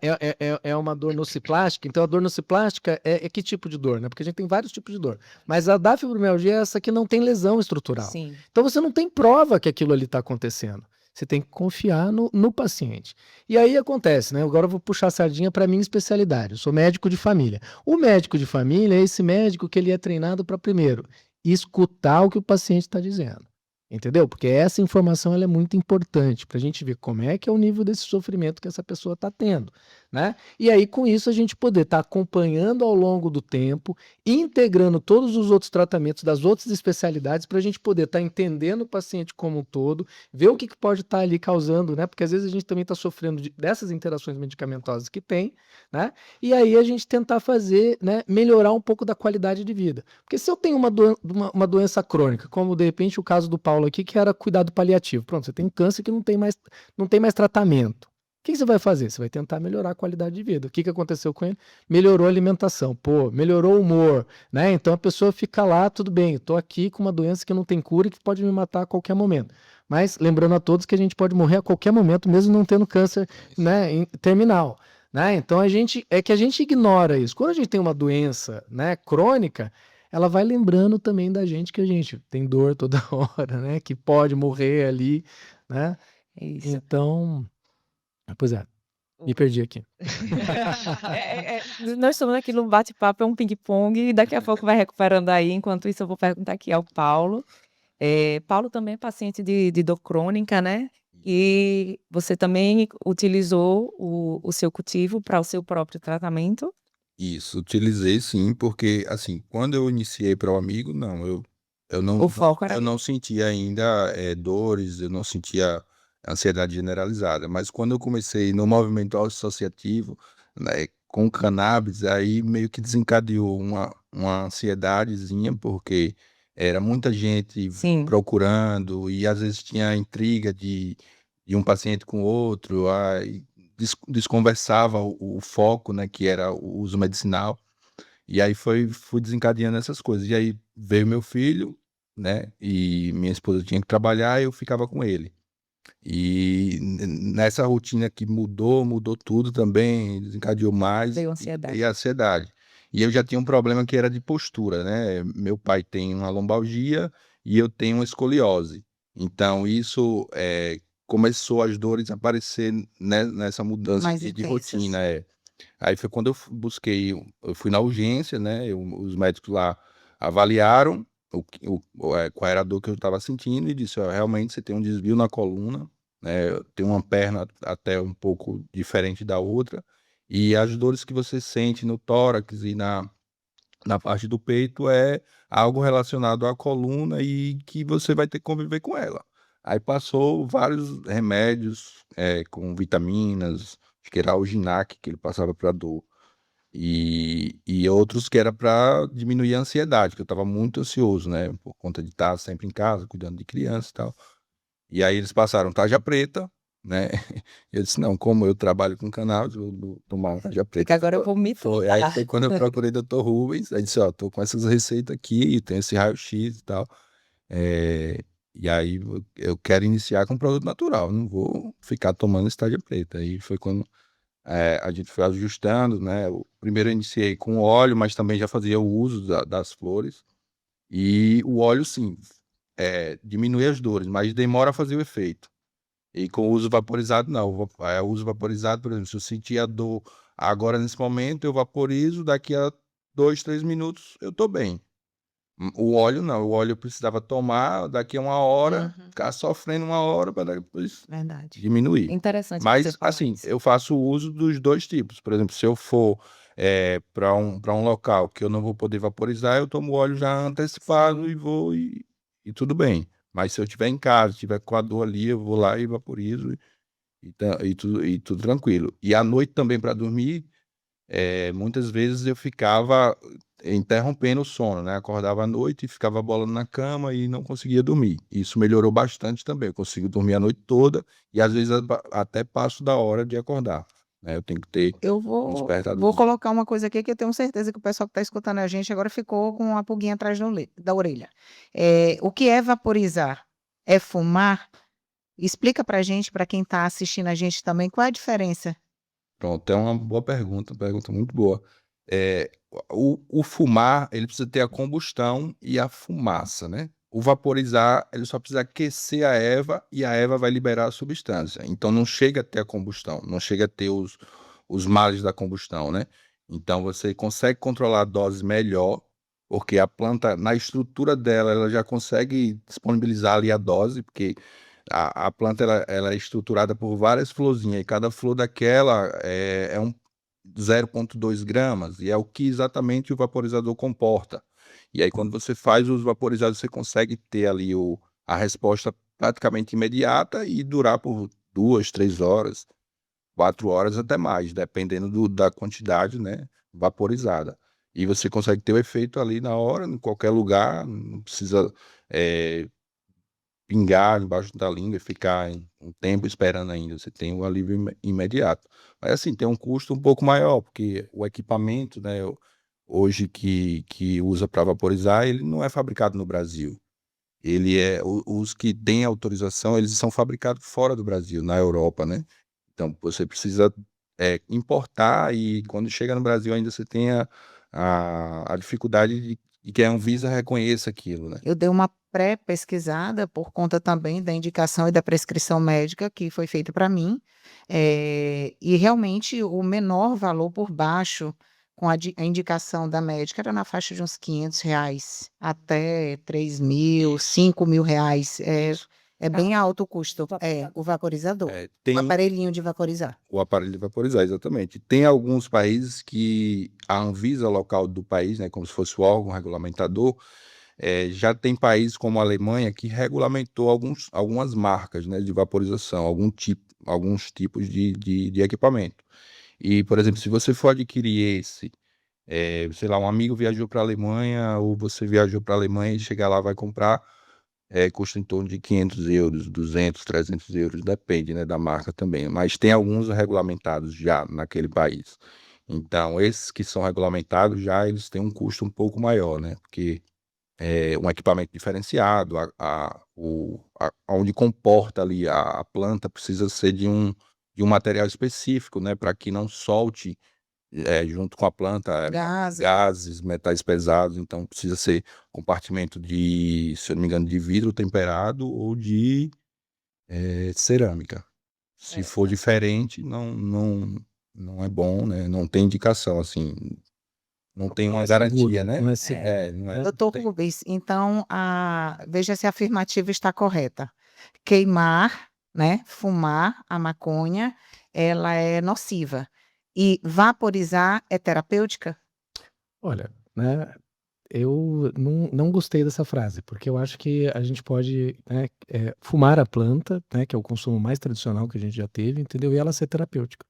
é uma dor nociplástica, então a dor nociplástica é que tipo de dor, né? Porque a gente tem vários tipos de dor. Mas a da fibromialgia é essa que não tem lesão estrutural. sim, Então você não tem prova que aquilo ali está acontecendo. Você tem que confiar no paciente. E aí acontece, né? Agora eu vou puxar a sardinha para minha especialidade. Eu sou médico de família. O médico de família é esse médico que ele é treinado para, primeiro, escutar o que o paciente está dizendo. Entendeu? Porque essa informação ela é muito importante para a gente ver como é que é o nível desse sofrimento que essa pessoa está tendo, né? E aí, com isso, a gente poder estar acompanhando ao longo do tempo, integrando todos os outros tratamentos das outras especialidades para a gente poder estar entendendo o paciente como um todo, ver o que pode estar ali causando, né? Porque às vezes a gente também está sofrendo dessas interações medicamentosas que tem, né? E aí a gente tentar fazer, né, melhorar um pouco da qualidade de vida. Porque se eu tenho uma doença crônica, como de repente o caso do Paulo aqui, que era cuidado paliativo, pronto, você tem um câncer que não tem mais tratamento. O que você vai fazer? Você vai tentar melhorar a qualidade de vida. O que aconteceu com ele? Melhorou a alimentação, pô, melhorou o humor, né? Então a pessoa fica lá, tudo bem, eu tô aqui com uma doença que não tem cura e que pode me matar a qualquer momento. Mas lembrando a todos que a gente pode morrer a qualquer momento, mesmo não tendo câncer, né, terminal. Né? Então a gente ignora isso. Quando a gente tem uma doença, né, crônica, ela vai lembrando também da gente que a gente tem dor toda hora, né, que pode morrer ali, né? isso. Então, pois é, me perdi aqui. Nós estamos aqui no bate-papo, é um ping-pong, e daqui a pouco vai recuperando aí. Enquanto isso, eu vou perguntar aqui ao Paulo. Paulo também é paciente de dor crônica, né? E você também utilizou o seu cultivo para o seu próprio tratamento? Isso, utilizei sim, porque assim, quando eu iniciei para o amigo, não, eu O foco era eu não sentia ainda dores, eu não sentia ansiedade generalizada, mas quando eu comecei no movimento associativo, né, com cannabis, aí meio que desencadeou uma ansiedadezinha, porque era muita gente sim, procurando e às vezes tinha intriga de um paciente com outro, aí desconversava o foco, né, que era o uso medicinal, e aí fui desencadeando essas coisas. E aí veio meu filho, né, e minha esposa tinha que trabalhar e eu ficava com ele. E nessa rotina que mudou tudo também, desencadeou mais veio e ansiedade. a ansiedade. E eu já tinha um problema que era de postura, né, meu pai tem uma lombalgia e eu tenho uma escoliose. Então isso, começou as dores a aparecer nessa mudança Mais de intensas. rotina, Aí foi quando eu fui na urgência, né, os médicos lá avaliaram qual era a dor que eu estava sentindo e disse: "Ó, realmente você tem um desvio na coluna, né, tem uma perna até um pouco diferente da outra, e as dores que você sente no tórax e na parte do peito é algo relacionado à coluna e que você vai ter que conviver com ela". Aí passou vários remédios, com vitaminas, acho que era Alginac que ele passava para dor. E outros que era para diminuir a ansiedade, que eu estava muito ansioso, né? Por conta de estar sempre em casa, cuidando de criança e tal. E aí eles passaram tarja preta, né? Eu disse, não, como eu trabalho com cannabis, eu vou tomar tarja Que preta. agora eu vou me Aí foi quando eu procurei Dr. Rubens, aí disse, ó, tô com essas receitas aqui, tem esse raio-x e tal. É, e aí eu quero iniciar com produto natural, não vou ficar tomando esse tarja preta. Aí foi quando a gente foi ajustando, né? Primeiro eu iniciei com óleo, mas também já fazia o uso das flores. E o óleo, sim, diminui as dores, mas demora a fazer o efeito. E com o uso vaporizado, não. O uso vaporizado, por exemplo, se eu sentir a dor agora nesse momento, eu vaporizo, daqui a 2, 3 minutos eu tô bem. O óleo não, o óleo eu precisava tomar, daqui a 1 hora, Uhum, ficar sofrendo 1 hora para depois verdade. diminuir. Interessante você Mas, falar assim, isso. eu faço uso dos dois tipos. Por exemplo, se eu for para um local que eu não vou poder vaporizar, eu tomo óleo já antecipado e vou e tudo bem. Mas se eu estiver em casa, estiver com a dor ali, eu vou lá e vaporizo e tudo tranquilo. E à noite também para dormir, muitas vezes eu ficava interrompendo o sono, né? Acordava à noite e ficava bolando na cama e não conseguia dormir. Isso melhorou bastante também. Eu consigo dormir a noite toda e às vezes até passo da hora de acordar, né? Eu tenho que ter Eu um vou despertadorzinho. colocar uma coisa aqui que eu tenho certeza que o pessoal que está escutando a gente agora ficou com uma pulguinha atrás da orelha. O que é vaporizar? É fumar? Explica pra gente, para quem está assistindo a gente também, qual é a diferença? Pronto, é uma boa pergunta, uma pergunta muito boa. O fumar, ele precisa ter a combustão e a fumaça, né? O vaporizar, ele só precisa aquecer a erva e a erva vai liberar a substância. Então não chega a ter a combustão, não chega a ter os males da combustão, né? Então você consegue controlar a dose melhor, porque a planta, na estrutura dela, ela já consegue disponibilizar ali a dose, porque a planta ela é estruturada por várias florzinhas e cada flor daquela é 0,2 gramas e é o que exatamente o vaporizador comporta. E aí quando você faz os vaporizados, você consegue ter ali a resposta praticamente imediata e durar por 2, 3 horas, 4 horas até mais, dependendo da quantidade, né, vaporizada. E você consegue ter o efeito ali na hora, em qualquer lugar, não precisa eh, pingar embaixo da língua e ficar um tempo esperando ainda, você tem o alívio imediato. Mas assim, tem um custo um pouco maior, porque o equipamento, né, hoje que usa para vaporizar, ele não é fabricado no Brasil. Os que têm autorização, eles são fabricados fora do Brasil, na Europa, né? Então você precisa importar e quando chega no Brasil ainda você tem a dificuldade de que a Anvisa reconheça aquilo, né? Eu dei uma pré-pesquisada por conta também da indicação e da prescrição médica que foi feita para mim, e realmente o menor valor por baixo, com a indicação da médica, era na faixa de uns R$ 500 até 3.000, Isso, R$ 5.000. isso. É bem alto o custo. Vaporizador. O vaporizador, o Tem aparelhinho de vaporizar. o aparelho de vaporizar, exatamente. Tem alguns países que a Anvisa local do país, né, como se fosse o órgão regulamentador, já tem países como a Alemanha que regulamentou algumas marcas, né, de vaporização, alguns tipos de equipamento. E, por exemplo, se você for adquirir sei lá, um amigo viajou para a Alemanha ou você viajou para a Alemanha e chegar lá vai comprar, custa em torno de 500 euros, 200, 300 euros, depende, né, da marca também. Mas tem alguns regulamentados já naquele país. Então, esses que são regulamentados já, eles têm um custo um pouco maior, né? Porque é um equipamento diferenciado, onde comporta ali a planta precisa ser de um material específico, né? Para que não solte junto com a planta, Gases. gases, metais pesados, então precisa ser compartimento se eu não me engano, de vidro temperado ou de cerâmica. Se for diferente, não é bom, né? Não tem indicação, assim, não tem Não uma é garantia, seguro, né? não é seguro, Não é, né? não Doutor tem. Rubens, então, veja se a afirmativa está correta. Queimar, né, fumar a maconha, ela é nociva. E vaporizar é terapêutica? Olha, né, eu não gostei dessa frase, porque eu acho que a gente pode, né, fumar a planta, né, que é o consumo mais tradicional que a gente já teve, entendeu? E ela ser terapêutica.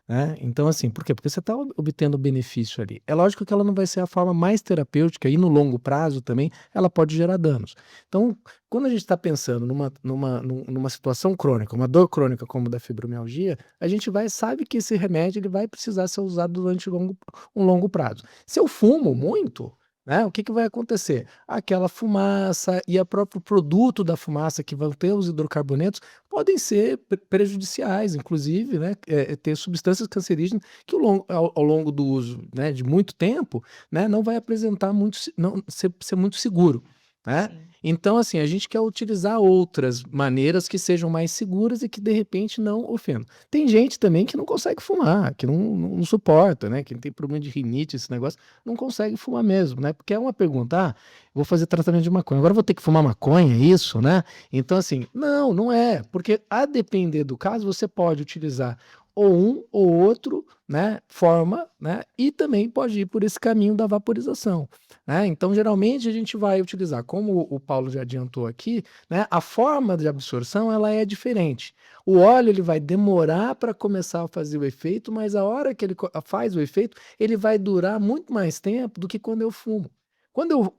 né? Então, assim, por quê? Porque você está obtendo benefício ali. É lógico que ela não vai ser a forma mais terapêutica e no longo prazo também ela pode gerar danos. Então, quando a gente está pensando numa situação crônica, uma dor crônica como da fibromialgia, a gente sabe que esse remédio ele vai precisar ser usado durante um longo prazo. Se eu fumo muito, né, o que vai acontecer? Aquela fumaça e o próprio produto da fumaça, que vão ter os hidrocarbonetos, podem ser prejudiciais, inclusive, né, ter substâncias cancerígenas que ao longo do uso, né, de muito tempo, né, não vai apresentar não ser muito seguro, né? Sim. Então, assim, a gente quer utilizar outras maneiras que sejam mais seguras e que de repente não ofendam. Tem gente também que não consegue fumar, que não suporta, né? Que tem problema de rinite, esse negócio, não consegue fumar mesmo, né? Porque é uma pergunta, vou fazer tratamento de maconha, agora vou ter que fumar maconha, é isso, né? Então, assim, não é, porque a depender do caso, você pode utilizar ou um ou outro, né, forma, né, e também pode ir por esse caminho da vaporização, né? Então, geralmente a gente vai utilizar, como o Paulo já adiantou aqui, né, a forma de absorção ela é diferente. O óleo ele vai demorar para começar a fazer o efeito, mas a hora que ele faz o efeito, ele vai durar muito mais tempo do que quando eu fumo.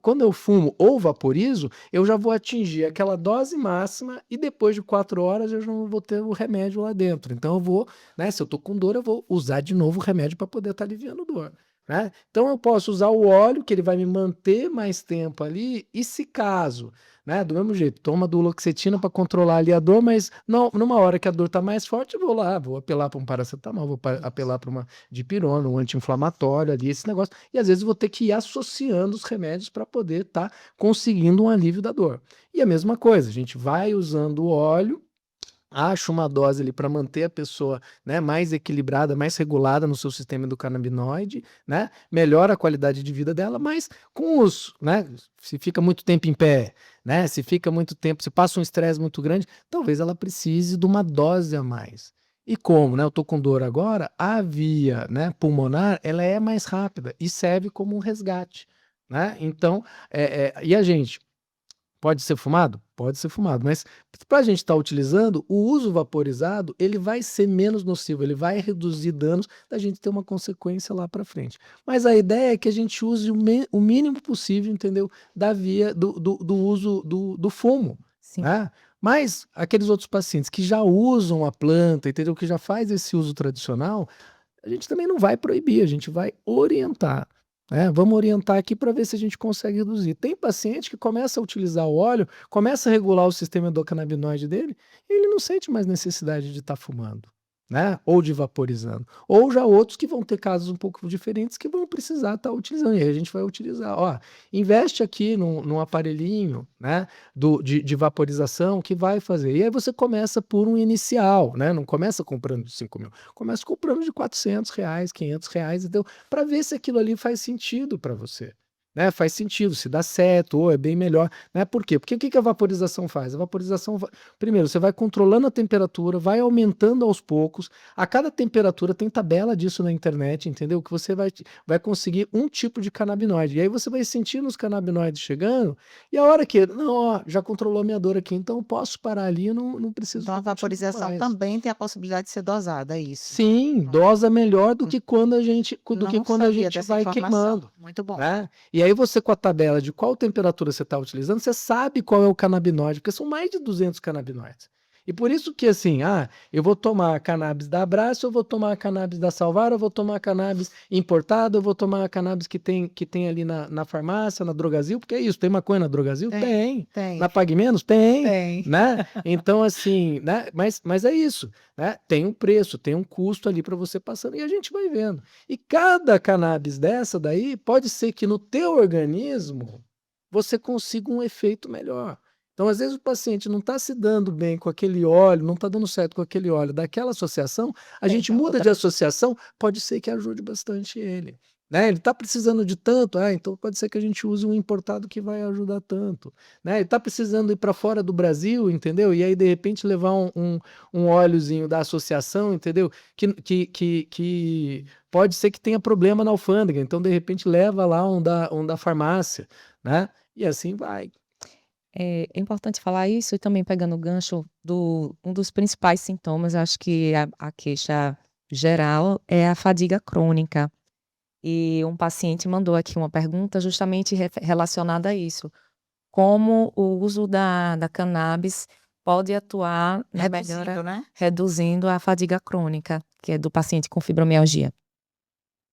Quando eu fumo ou vaporizo, eu já vou atingir aquela dose máxima e depois de 4 horas eu já não vou ter o remédio lá dentro. Então eu vou, né, se eu tô com dor, eu vou usar de novo o remédio para poder estar aliviando a dor, né? Então eu posso usar o óleo, que ele vai me manter mais tempo ali, e se caso, né, do mesmo jeito, toma duloxetina para controlar ali a dor, mas não, numa hora que a dor tá mais forte, eu vou lá, vou apelar para um paracetamol, vou apelar para uma dipirona, um anti-inflamatório ali, esse negócio. E às vezes vou ter que ir associando os remédios para poder estar conseguindo um alívio da dor. E a mesma coisa, a gente vai usando o óleo, acha uma dose ali para manter a pessoa, né, mais equilibrada, mais regulada no seu sistema endocannabinoide, né, melhora a qualidade de vida dela, mas com os, né, se fica muito tempo em pé, né, se fica muito tempo, se passa um estresse muito grande, talvez ela precise de uma dose a mais. E como, né, eu tô com dor agora, a via, né, pulmonar, ela é mais rápida e serve como um resgate, né? Então, e a gente pode ser fumado? Pode ser fumado, mas para a gente estar utilizando, o uso vaporizado, ele vai ser menos nocivo, ele vai reduzir danos da gente ter uma consequência lá para frente. Mas a ideia é que a gente use o mínimo possível, entendeu? Da via do uso do fumo, Sim. né? Mas aqueles outros pacientes que já usam a planta, entendeu? Que já faz esse uso tradicional, a gente também não vai proibir, a gente vai orientar. Vamos orientar aqui para ver se a gente consegue reduzir. Tem paciente que começa a utilizar o óleo, começa a regular o sistema endocannabinoide dele, e ele não sente mais necessidade de estar fumando, né? Ou de vaporizando. Ou já outros que vão ter casos um pouco diferentes que vão precisar estar utilizando. E aí a gente vai utilizar. Ó, investe aqui num aparelhinho, né? De vaporização que vai fazer. E aí você começa por um inicial, né? Não começa comprando de 5 mil. Começa comprando de R$ 400, R$ 500, entendeu? Para ver se aquilo ali faz sentido para você. Né? Faz sentido, se dá certo, ou é bem melhor. Né? Por quê? Porque o que a vaporização faz? A vaporização, primeiro, você vai controlando a temperatura, vai aumentando aos poucos. A cada temperatura tem tabela disso na internet, entendeu? Que você vai conseguir um tipo de canabinoide. E aí você vai sentindo os canabinoides chegando, e a hora que, não, ó, já controlou a minha dor aqui, então eu posso parar ali, eu não preciso Então, a continuar vaporização mais. também tem a possibilidade de ser dosada, é isso? Sim, dosa melhor do que quando a gente Não quando a sabia gente dessa vai informação. queimando, Muito bom. né? E aí você com a tabela de qual temperatura você está utilizando, você sabe qual é o canabinoide, porque são mais de 200 canabinoides. E por isso que assim, eu vou tomar cannabis da Abraço, eu vou tomar cannabis da Salvar, eu vou tomar cannabis importado, eu vou tomar cannabis que tem ali na farmácia, na Drogazil, porque é isso, tem maconha na Drogazil? Tem. Tem. Na Pague Menos? Tem. Tem. Né? Então assim, né? Mas é isso, né? Tem um preço, tem um custo ali para você passando e a gente vai vendo. E cada cannabis dessa daí pode ser que no teu organismo você consiga um efeito melhor. Então, às vezes, o paciente não está se dando bem com aquele óleo, não está dando certo com aquele óleo daquela associação, a gente muda de associação, pode ser que ajude bastante ele. Né? Ele está precisando de tanto, então pode ser que a gente use um importado que vai ajudar tanto. Né? Ele está precisando ir para fora do Brasil, entendeu? E aí, de repente, levar um óleozinho da associação, entendeu? Que pode ser que tenha problema na alfândega, então, de repente, leva lá um da farmácia, né? E assim vai. É importante falar isso e também pegando o gancho um dos principais sintomas, acho que a queixa geral é a fadiga crônica. E um paciente mandou aqui uma pergunta justamente relacionada a isso. Como o uso da cannabis pode atuar na melhora, Reduzindo, né? reduzindo a fadiga crônica, que é do paciente com fibromialgia.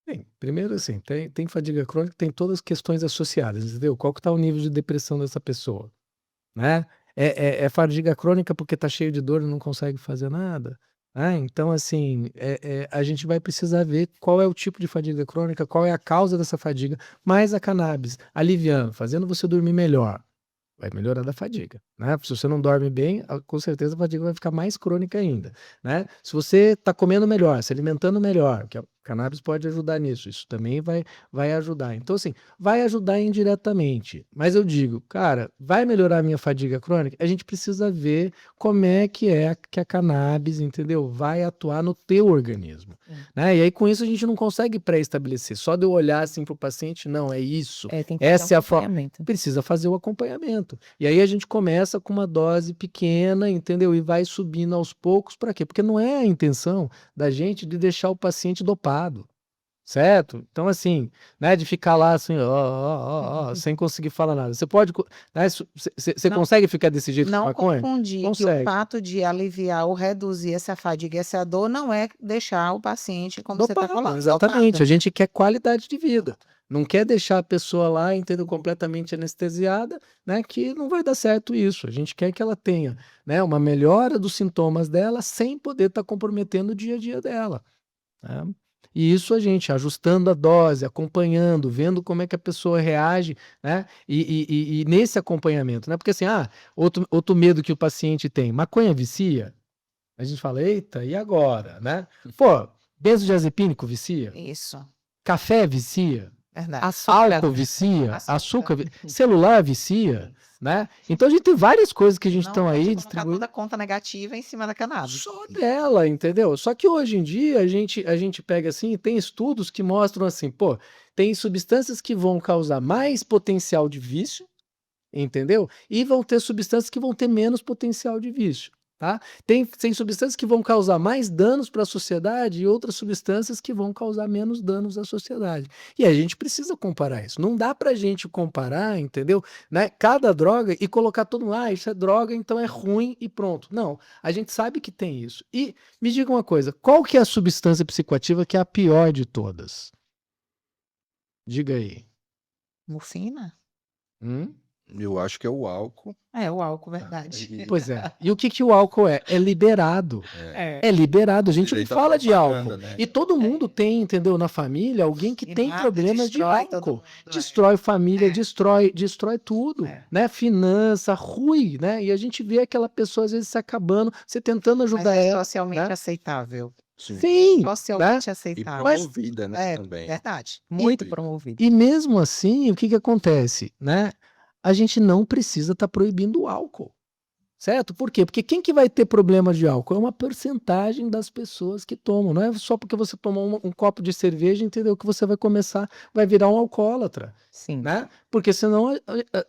Bem, primeiro assim, tem fadiga crônica, tem todas as questões associadas, entendeu? Qual que tá o nível de depressão dessa pessoa, né? É fadiga crônica porque tá cheio de dor e não consegue fazer nada, né? Então, assim, a gente vai precisar ver qual é o tipo de fadiga crônica, qual é a causa dessa fadiga, mas a cannabis aliviando, fazendo você dormir melhor, vai melhorar da fadiga, né? Se você não dorme bem, com certeza a fadiga vai ficar mais crônica ainda, né? Se você está comendo melhor, se alimentando melhor, que a cannabis pode ajudar nisso, isso também vai ajudar. Então, assim, vai ajudar indiretamente. Mas eu digo, cara, vai melhorar a minha fadiga crônica? A gente precisa ver como é que a cannabis, entendeu? Vai atuar no teu organismo, né? E aí, com isso, a gente não consegue pré-estabelecer. Só de eu olhar assim para o paciente, não, é isso. Tem que fazer Essa é a forma. acompanhamento. Precisa fazer o acompanhamento. E aí a gente começa com uma dose pequena, entendeu? E vai subindo aos poucos. Para quê? Porque não é a intenção da gente de deixar o paciente dopado, certo? Então, assim, né, de ficar lá assim, sem conseguir falar nada. Você pode, né, você Não, consegue ficar desse jeito com não maconha? confundir que o Consegue. fato de aliviar ou reduzir essa fadiga e essa dor não é deixar o paciente, como você está Dopado, falando, exatamente. dopado. A gente quer qualidade de vida. Não quer deixar a pessoa lá, entendeu, completamente anestesiada, né, que não vai dar certo isso. A gente quer que ela tenha, né, uma melhora dos sintomas dela sem poder estar comprometendo o dia a dia dela, né? E isso a gente ajustando a dose, acompanhando, vendo como é que a pessoa reage, né? E nesse acompanhamento, né? Porque assim, outro medo que o paciente tem, maconha vicia? A gente fala, eita, e agora, né? Pô, benzodiazepínico vicia? Isso, Café vicia? verdade. Álcool vicia? Açúcar. Celular vicia, né? Então a gente tem várias coisas que a gente Não estão pode aí colocar distribuindo toda a conta negativa em cima da cannabis. só dela, entendeu? Só que hoje em dia a gente pega assim, tem estudos que mostram assim, pô, tem substâncias que vão causar mais potencial de vício, entendeu? E vão ter substâncias que vão ter menos potencial de vício, tá? Tem substâncias que vão causar mais danos para a sociedade e outras substâncias que vão causar menos danos à sociedade. E a gente precisa comparar isso. Não dá pra gente comparar, entendeu? Né? Cada droga e colocar todo mundo, isso é droga, então é ruim e pronto. Não, a gente sabe que tem isso. E me diga uma coisa, qual que é a substância psicoativa que é a pior de todas? Diga aí. Morfina? Hum? Eu acho que é o álcool. É, o álcool, verdade. Pois é. E o que o álcool é? É liberado. É liberado. A gente não Direito à fala de propaganda, álcool. né? E todo mundo tem, entendeu? Na família, alguém que E tem mata, problemas de destrói todo álcool. mundo, Destrói família, É. destrói tudo, É. né? Finança, ruim, né? E a gente vê aquela pessoa às vezes se acabando, você tentando Mas ajudar é ela, socialmente né? aceitável. Sim, né? Socialmente E aceitável. Mas promovida, né? É, Também. verdade. Muito promovido. e mesmo assim, o que que acontece, né? A gente não precisa estar proibindo o álcool. Certo? Por quê? Porque quem que vai ter problema de álcool? É uma porcentagem das pessoas que tomam. Não é só porque você tomou um copo de cerveja, entendeu? Que você vai virar um alcoólatra, Sim. né? Porque senão,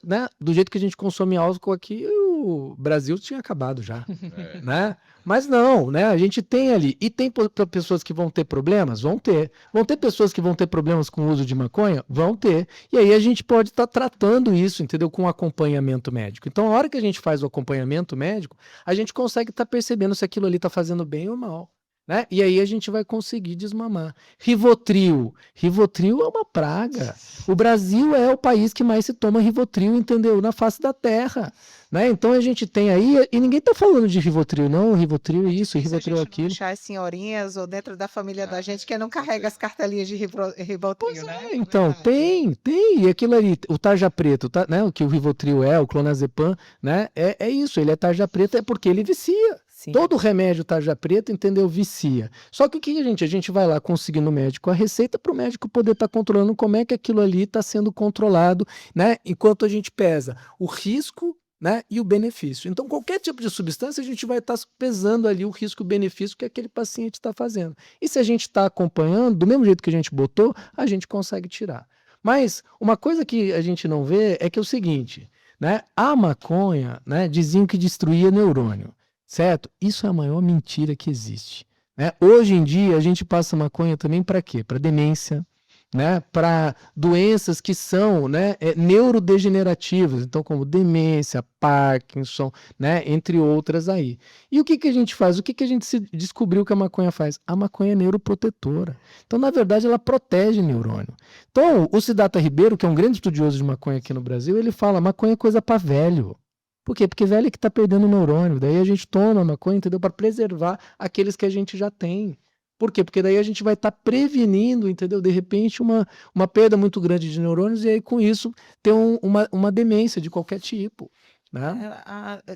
né? Do jeito que a gente consome álcool aqui, o Brasil tinha acabado já, É. né? Mas não, né? A gente tem ali. E tem pessoas que vão ter problemas? Vão ter. Vão ter pessoas que vão ter problemas com o uso de maconha? Vão ter. E aí a gente pode estar tratando isso, entendeu? Com acompanhamento médico. Então, a hora que a gente faz o acompanhamento médico, a gente consegue estar percebendo se aquilo ali está fazendo bem ou mal, né? E aí a gente vai conseguir desmamar. Rivotril. Rivotril é uma praga. O Brasil é o país que mais se toma Rivotril, entendeu? Na face da terra, né? Então a gente tem aí, e ninguém tá falando de Rivotril, não, Rivotril isso, Se a Rivotril gente não aquilo. achar as senhorinhas ou dentro da família da gente que não carrega as cartelinhas de Rivotril, né? Então, Verdade. tem, e aquilo ali, o tarja preta, né, o que o Rivotril é, o clonazepam, né, é isso, ele é tarja preta, é porque ele vicia. Sim. Todo remédio tarja preta, entendeu, vicia. Só que o que a gente vai lá conseguir no médico a receita para o médico poder estar controlando como é que aquilo ali está sendo controlado, né, enquanto a gente pesa o risco, né, e o benefício. Então, qualquer tipo de substância, a gente vai estar pesando ali o risco e o benefício que aquele paciente está fazendo. E se a gente está acompanhando, do mesmo jeito que a gente botou, a gente consegue tirar. Mas uma coisa que a gente não vê é que é o seguinte, né, a maconha, né, diziam que destruía neurônio, certo? Isso é a maior mentira que existe. né? Hoje em dia, a gente passa maconha também para quê? Para demência, né? Para doenças que são, né, neurodegenerativas, então como demência, Parkinson, né, entre outras aí. E o que que a gente faz? O que que a gente descobriu que a maconha faz? A maconha é neuroprotetora. Então, na verdade, ela protege neurônio. Então, o Siddhartha Ribeiro, que é um grande estudioso de maconha aqui no Brasil, ele fala: maconha é coisa para velho. Por quê? Porque velho é que está perdendo neurônio. Daí a gente toma a maconha, entendeu? Para preservar aqueles que a gente já tem. Por quê? Porque daí a gente vai estar prevenindo, entendeu? De repente, uma perda muito grande de neurônios, e aí com isso ter uma demência de qualquer tipo, né?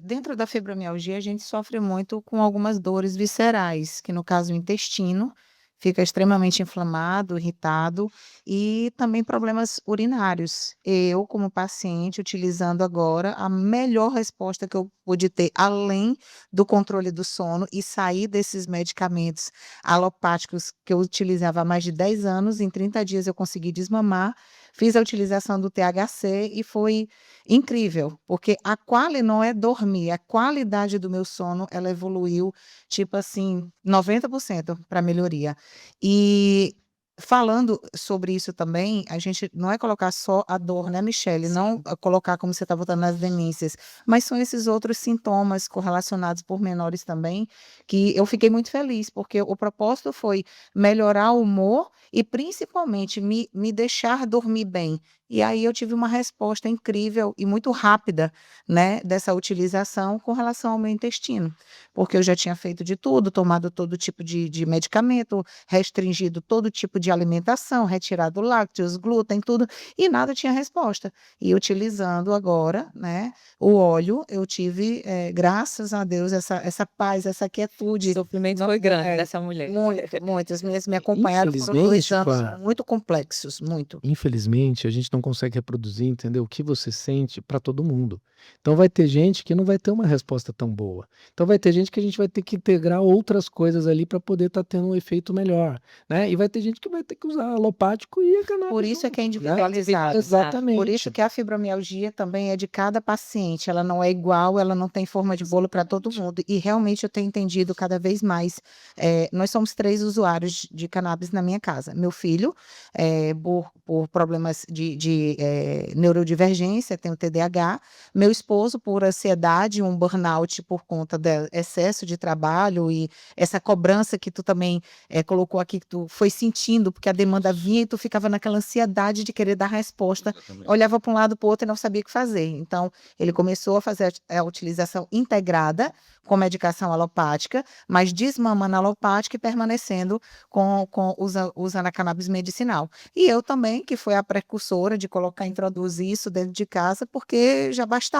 Dentro da fibromialgia, a gente sofre muito com algumas dores viscerais, que no caso o intestino fica extremamente inflamado, irritado, e também problemas urinários. Eu, como paciente, utilizando agora, a melhor resposta que eu pude ter, além do controle do sono e sair desses medicamentos alopáticos que eu utilizava há mais de 10 anos, em 30 dias eu consegui desmamar, fiz a utilização do THC e foi incrível, porque a quali não é dormir, a qualidade do meu sono, ela evoluiu, tipo assim, 90% para melhoria. E falando sobre isso também, a gente não é colocar só a dor, né, Michele? Não colocar como você está botando nas demências, mas são esses outros sintomas correlacionados por menores também, que eu fiquei muito feliz, porque o propósito foi melhorar o humor e principalmente me deixar dormir bem. E aí eu tive uma resposta incrível e muito rápida, né, dessa utilização com relação ao meu intestino, porque eu já tinha feito de tudo, tomado todo tipo de medicamento, restringido todo tipo de alimentação, retirado lácteos, glúten, tudo, e nada tinha resposta. E utilizando agora, né, o óleo, eu tive, graças a Deus, essa paz, essa O quietude. sofrimento foi grande É, dessa mulher. muito, muito. As meninas me acompanharam, foram 2 Infelizmente, anos Clara, muito complexos, muito. infelizmente, a gente não consegue reproduzir, entendeu? O que você sente para todo mundo. Então vai ter gente que não vai ter uma resposta tão boa. Então vai ter gente que a gente vai ter que integrar outras coisas ali para poder estar tendo um efeito melhor, né? E vai ter gente que vai ter que usar alopático e a Por cannabis isso é que é junto, né? individualizado. Por Exatamente. isso que a fibromialgia também é de cada paciente, ela não é igual, ela não tem forma de bolo para todo mundo. E realmente eu tenho entendido cada vez mais. Nós somos 3 usuários de cannabis na minha casa. Meu filho, por problemas de neurodivergência, tem o TDAH. Meu esposo, por ansiedade, um burnout por conta do excesso de trabalho e essa cobrança que tu também colocou aqui, que tu foi sentindo, porque a demanda vinha e tu ficava naquela ansiedade de querer dar resposta, Exatamente. olhava para um lado para o outro e não sabia o que fazer. Então, ele começou a fazer a utilização integrada com medicação alopática, mas desmamando a alopática e permanecendo usando a cannabis medicinal. E eu também, que foi a precursora de colocar, introduzir isso dentro de casa, porque já bastava.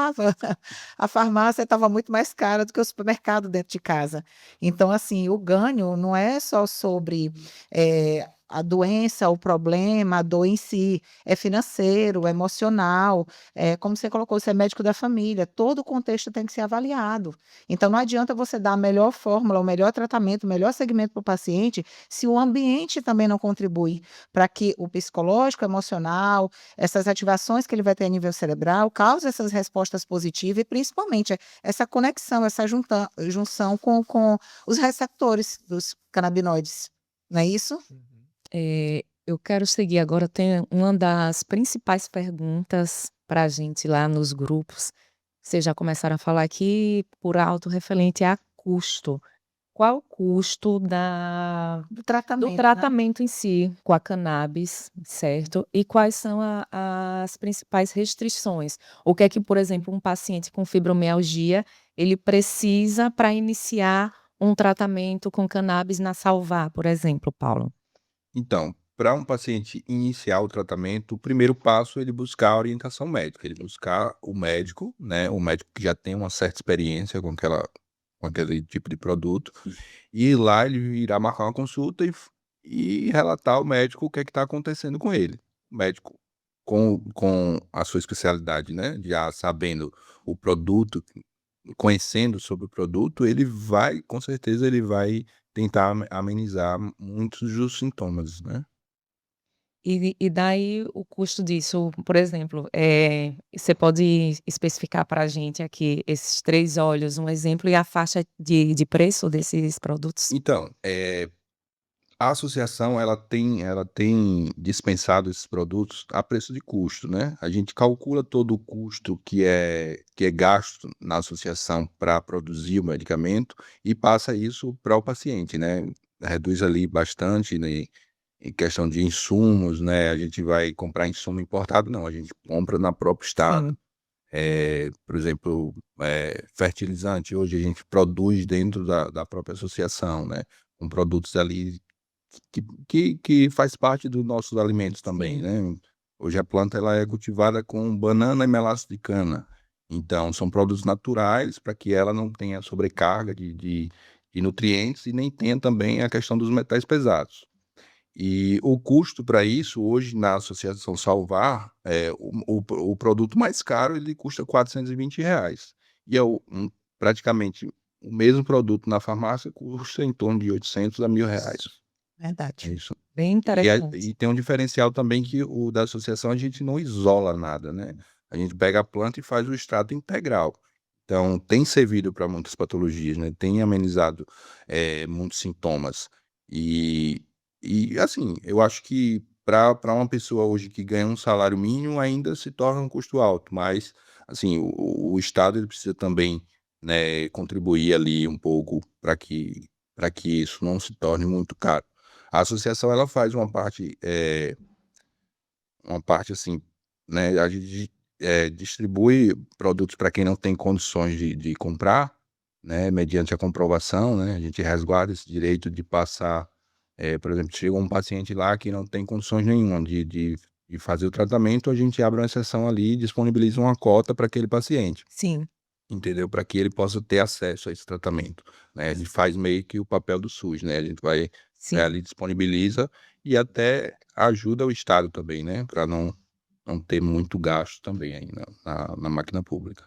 A farmácia estava muito mais cara do que o supermercado dentro de casa. Então, assim, o ganho não é só sobre a doença, o problema, a dor em si, é financeiro, é emocional, como você colocou, você é médico da família, todo o contexto tem que ser avaliado. Então, não adianta você dar a melhor fórmula, o melhor tratamento, o melhor segmento para o paciente, se o ambiente também não contribui para que o psicológico, emocional, essas ativações que ele vai ter a nível cerebral, cause essas respostas positivas e, principalmente, essa conexão, essa junção com os receptores dos canabinoides, não é isso? Eu quero seguir agora, tem uma das principais perguntas para a gente lá nos grupos. Vocês já começaram a falar aqui por alto referente a custo. Qual o custo Do do tratamento, né? tratamento em si com a cannabis, certo? E quais são as principais restrições? O que é que, por exemplo, um paciente com fibromialgia, ele precisa para iniciar um tratamento com cannabis na Salvar, por exemplo, Paulo? Então, para um paciente iniciar o tratamento, o primeiro passo é ele buscar a orientação médica, ele buscar o médico, né, o médico que já tem uma certa experiência com aquele tipo de produto, e lá ele irá marcar uma consulta e relatar ao médico o que é que está acontecendo com ele. O médico com a sua especialidade, né, já sabendo o produto, conhecendo sobre o produto, ele vai com certeza ele vai tentar amenizar muitos dos sintomas, né. E daí o custo disso, por exemplo, você pode especificar para a gente aqui esses 3 óleos, um exemplo, e a faixa de preço desses produtos? Então, a associação ela tem dispensado esses produtos a preço de custo, né. A gente calcula todo o custo que é gasto na associação para produzir o medicamento e passa isso para o paciente, né. Reduz ali bastante, né, em questão de insumos, né, a gente vai comprar insumo importado não, a gente compra na próprio estado. Sim. Por exemplo, fertilizante, hoje a gente produz dentro da própria associação, né, com produtos ali que faz parte dos nossos alimentos também, Sim. né. Hoje a planta ela é cultivada com banana e melaço de cana, então são produtos naturais para que ela não tenha sobrecarga de nutrientes e nem tenha também a questão dos metais pesados. E o custo para isso hoje na Associação Salvar, o produto mais caro ele custa R$ 420 e é praticamente o mesmo produto na farmácia custa em torno de R$ 800 a R$ 1.000. É Verdade. isso. Bem E interessante. tem um diferencial também que o da associação a gente não isola nada, né, a gente pega a planta e faz o extrato integral. Então tem servido para muitas patologias, né, tem amenizado, muitos sintomas. E assim, eu acho que para uma pessoa hoje que ganha um salário mínimo ainda se torna um custo alto, mas, assim, o estado ele precisa também, né, contribuir ali um pouco para que isso não se torne muito caro. A associação ela faz uma parte assim, né, a gente, distribui produtos para quem não tem condições de comprar, né, mediante a comprovação, né, a gente resguarda esse direito de passar, por exemplo, chegou um paciente lá que não tem condições nenhuma de fazer o tratamento, a gente abre uma exceção ali e disponibiliza uma cota para aquele paciente, Sim, entendeu? Para que ele possa ter acesso a esse tratamento, né, a gente faz meio que o papel do SUS, né, a gente vai sim. ali, disponibiliza e até ajuda o estado também, né, para não ter muito gasto também aí na máquina pública.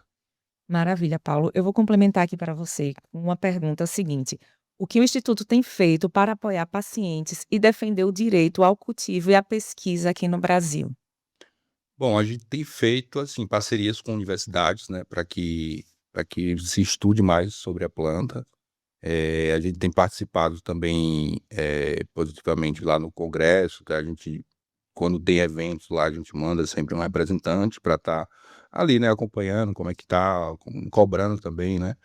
Maravilha, Paulo. Eu vou complementar aqui para você com uma pergunta seguinte: o que o Instituto tem feito para apoiar pacientes e defender o direito ao cultivo e à pesquisa aqui no Brasil? Bom, a gente tem feito, assim, parcerias com universidades, né, para que se estude mais sobre a planta. A gente tem participado também, positivamente lá no congresso, que a gente quando tem eventos lá, a gente manda sempre um representante para estar ali, né, acompanhando como é que tá, cobrando também, né.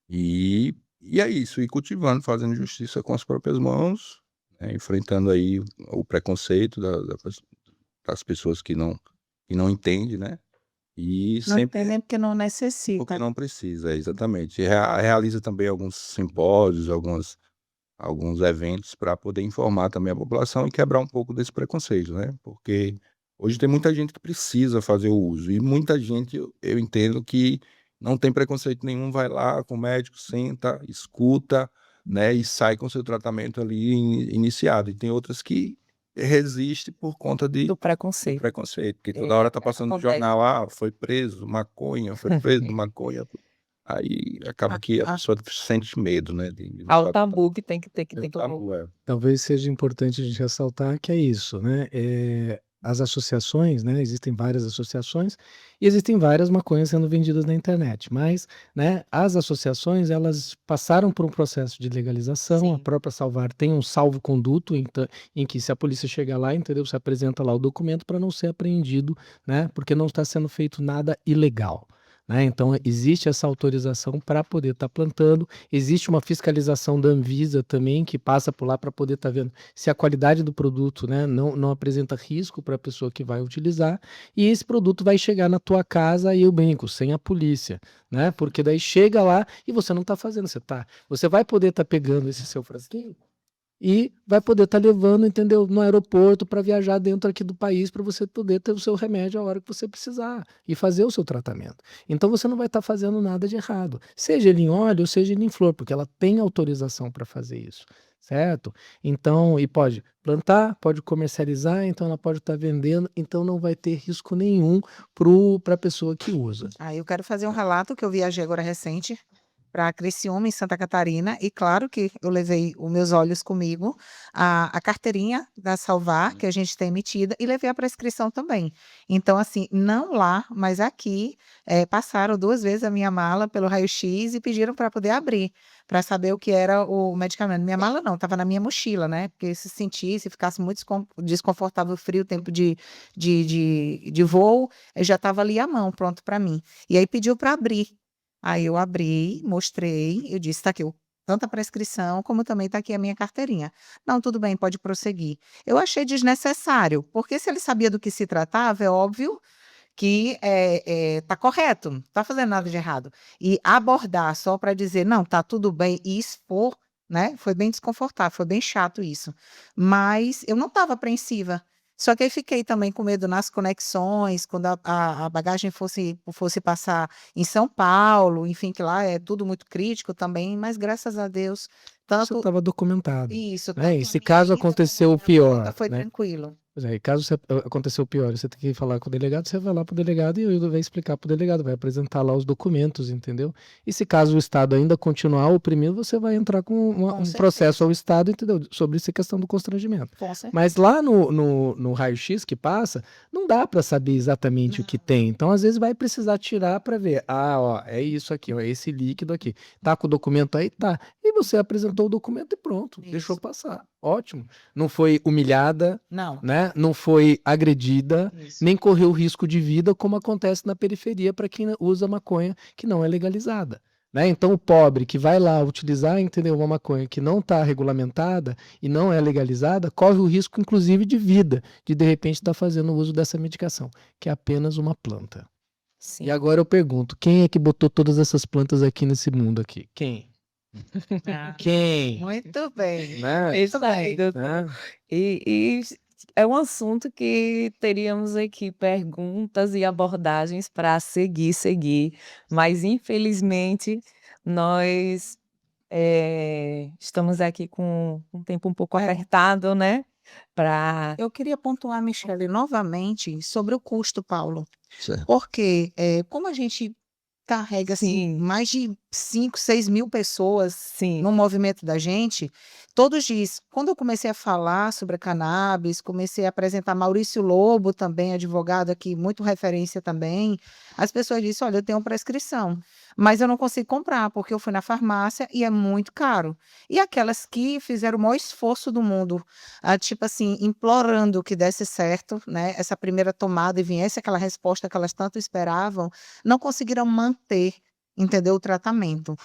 E é isso, e cultivando, fazendo justiça com as próprias mãos, né, enfrentando aí o preconceito das pessoas que não entende, né, e Não sempre entendem porque não porque necessita. não precisa, exatamente. Realiza também alguns simpósios, alguns eventos para poder informar também a população e quebrar um pouco desse preconceito, né, porque hoje tem muita gente que precisa fazer o uso e muita gente eu entendo que não tem preconceito nenhum, vai lá com o médico, senta, escuta, né, e sai com seu tratamento ali iniciado. E tem outras que resiste por conta Do do preconceito. preconceito, porque toda hora tá passando no Acontece. jornal: "Ah, foi preso, maconha". Aí acaba A que a a pessoa sente medo, né, de Há o fato tabu que tem que ter que é tem que tabu, é. Talvez seja importante a gente ressaltar que é isso, né, as associações, né, existem várias associações e existem várias maconhas sendo vendidas na internet, mas, né, as associações elas passaram por um processo de legalização, a Sim. própria Salvar tem um salvo-conduto, em que se a polícia chegar lá, entendeu, você apresenta lá o documento para não ser apreendido, né, porque não está sendo feito nada ilegal, né, então existe essa autorização para poder estar plantando. Existe uma fiscalização da Anvisa também, que passa por lá para poder estar vendo se a qualidade do produto, né, não apresenta risco para a pessoa que vai utilizar, e esse produto vai chegar na tua casa, e eu brinco, sem a polícia, né, porque daí chega lá e você não está fazendo, você vai poder estar pegando esse seu frasquinho e vai poder estar levando, entendeu, no aeroporto para viajar dentro aqui do país, para você poder ter o seu remédio a hora que você precisar e fazer o seu tratamento. Então você não vai estar fazendo nada de errado, seja ele em óleo ou seja ele em flor, porque ela tem autorização para fazer isso, certo? Então, e pode plantar, pode comercializar, então ela pode estar vendendo, então não vai ter risco nenhum para a pessoa que usa. eu quero fazer um relato que eu viajei agora recente, para Criciúma, em Santa Catarina, e claro que eu levei os meus olhos comigo, a carteirinha da Salvar, que a gente tem emitida, e levei a prescrição também. Então, assim, não lá, mas aqui, passaram 2 vezes a minha mala pelo raio-x e pediram para poder abrir, para saber o que era o medicamento. Minha mala não, estava na minha mochila, né? Porque se sentisse, ficasse muito desconfortável, frio, tempo de voo, já estava ali à mão, pronto para mim. E aí pediu para abrir. Aí eu abri, mostrei, eu disse: "Está aqui tanto a prescrição, como também está aqui a minha carteirinha". "Não, tudo bem, pode prosseguir". Eu achei desnecessário, porque se ele sabia do que se tratava, é óbvio que tá correto, não está fazendo nada de errado. E abordar só para dizer: "Não, está tudo bem", e expor, né, foi bem desconfortável, foi bem chato isso. Mas eu não estava apreensiva. Só que aí fiquei também com medo nas conexões, quando a bagagem fosse passar em São Paulo, enfim, que lá é tudo muito crítico também, mas graças a Deus, Isso tanto estava documentado, isso, né? E tanto a se minha caso ida como aconteceu a o minha volta pior, foi né? tranquilo. Pois é, e caso aconteceu o pior, você tem que falar com o delegado, você vai lá para o delegado e ele vai explicar para o delegado, vai apresentar lá os documentos, entendeu? E se caso o Estado ainda continuar oprimindo, você vai entrar com Com um processo certeza, ao Estado, entendeu? Sobre essa questão do constrangimento. com certeza. Mas lá no raio-x que passa, não dá para saber exatamente o que Não. tem. Então, às vezes, vai precisar tirar para ver. Ah, ó, é isso aqui, ó, é esse líquido aqui. Tá com o documento aí? Tá. E você apresentou o documento e pronto, deixou Isso. passar. Ótimo. Não foi humilhada, Não, né? Não foi agredida, isso. nem correu risco de vida, como acontece na periferia para quem usa maconha que não é legalizada. Né? Então, o pobre que vai lá utilizar, entendeu, uma maconha que não está regulamentada e não é legalizada, corre o risco, inclusive, de vida, de repente estar fazendo uso dessa medicação, que é apenas uma planta. E Sim. agora eu pergunto, quem é que botou todas essas plantas aqui nesse mundo aqui? Quem? Ah, Quem? muito bem, Né? muito Isso aí, bem. doutor. Né? E é um assunto que teríamos aqui perguntas e abordagens para seguir, mas infelizmente nós, estamos aqui com um tempo um pouco apertado, né, para Eu queria pontuar, Michele, novamente sobre o custo, Paulo, Certo. porque como a gente carrega assim, sim, mais de 5, 6 mil pessoas sim, no movimento da gente, todos dias. Quando eu comecei a falar sobre a cannabis, comecei a apresentar Maurício Lobo também, advogado aqui, muito referência também, as pessoas disseram: "Olha, eu tenho prescrição, mas eu não consigo comprar, porque eu fui na farmácia e é muito caro". E aquelas que fizeram o maior esforço do mundo, tipo assim, implorando que desse certo, né, essa primeira tomada e viesse aquela resposta que elas tanto esperavam, não conseguiram manter, entendeu, o tratamento.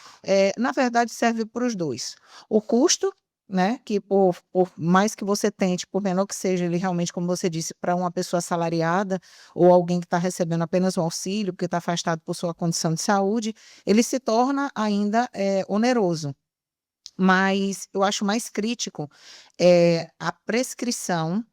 Na verdade serve para os 2. O custo, né, que por mais que você tente, por menor que seja ele realmente, como você disse, para uma pessoa assalariada ou alguém que está recebendo apenas um auxílio, porque está afastado por sua condição de saúde, ele se torna ainda, oneroso. Mas eu acho mais crítico, a prescrição,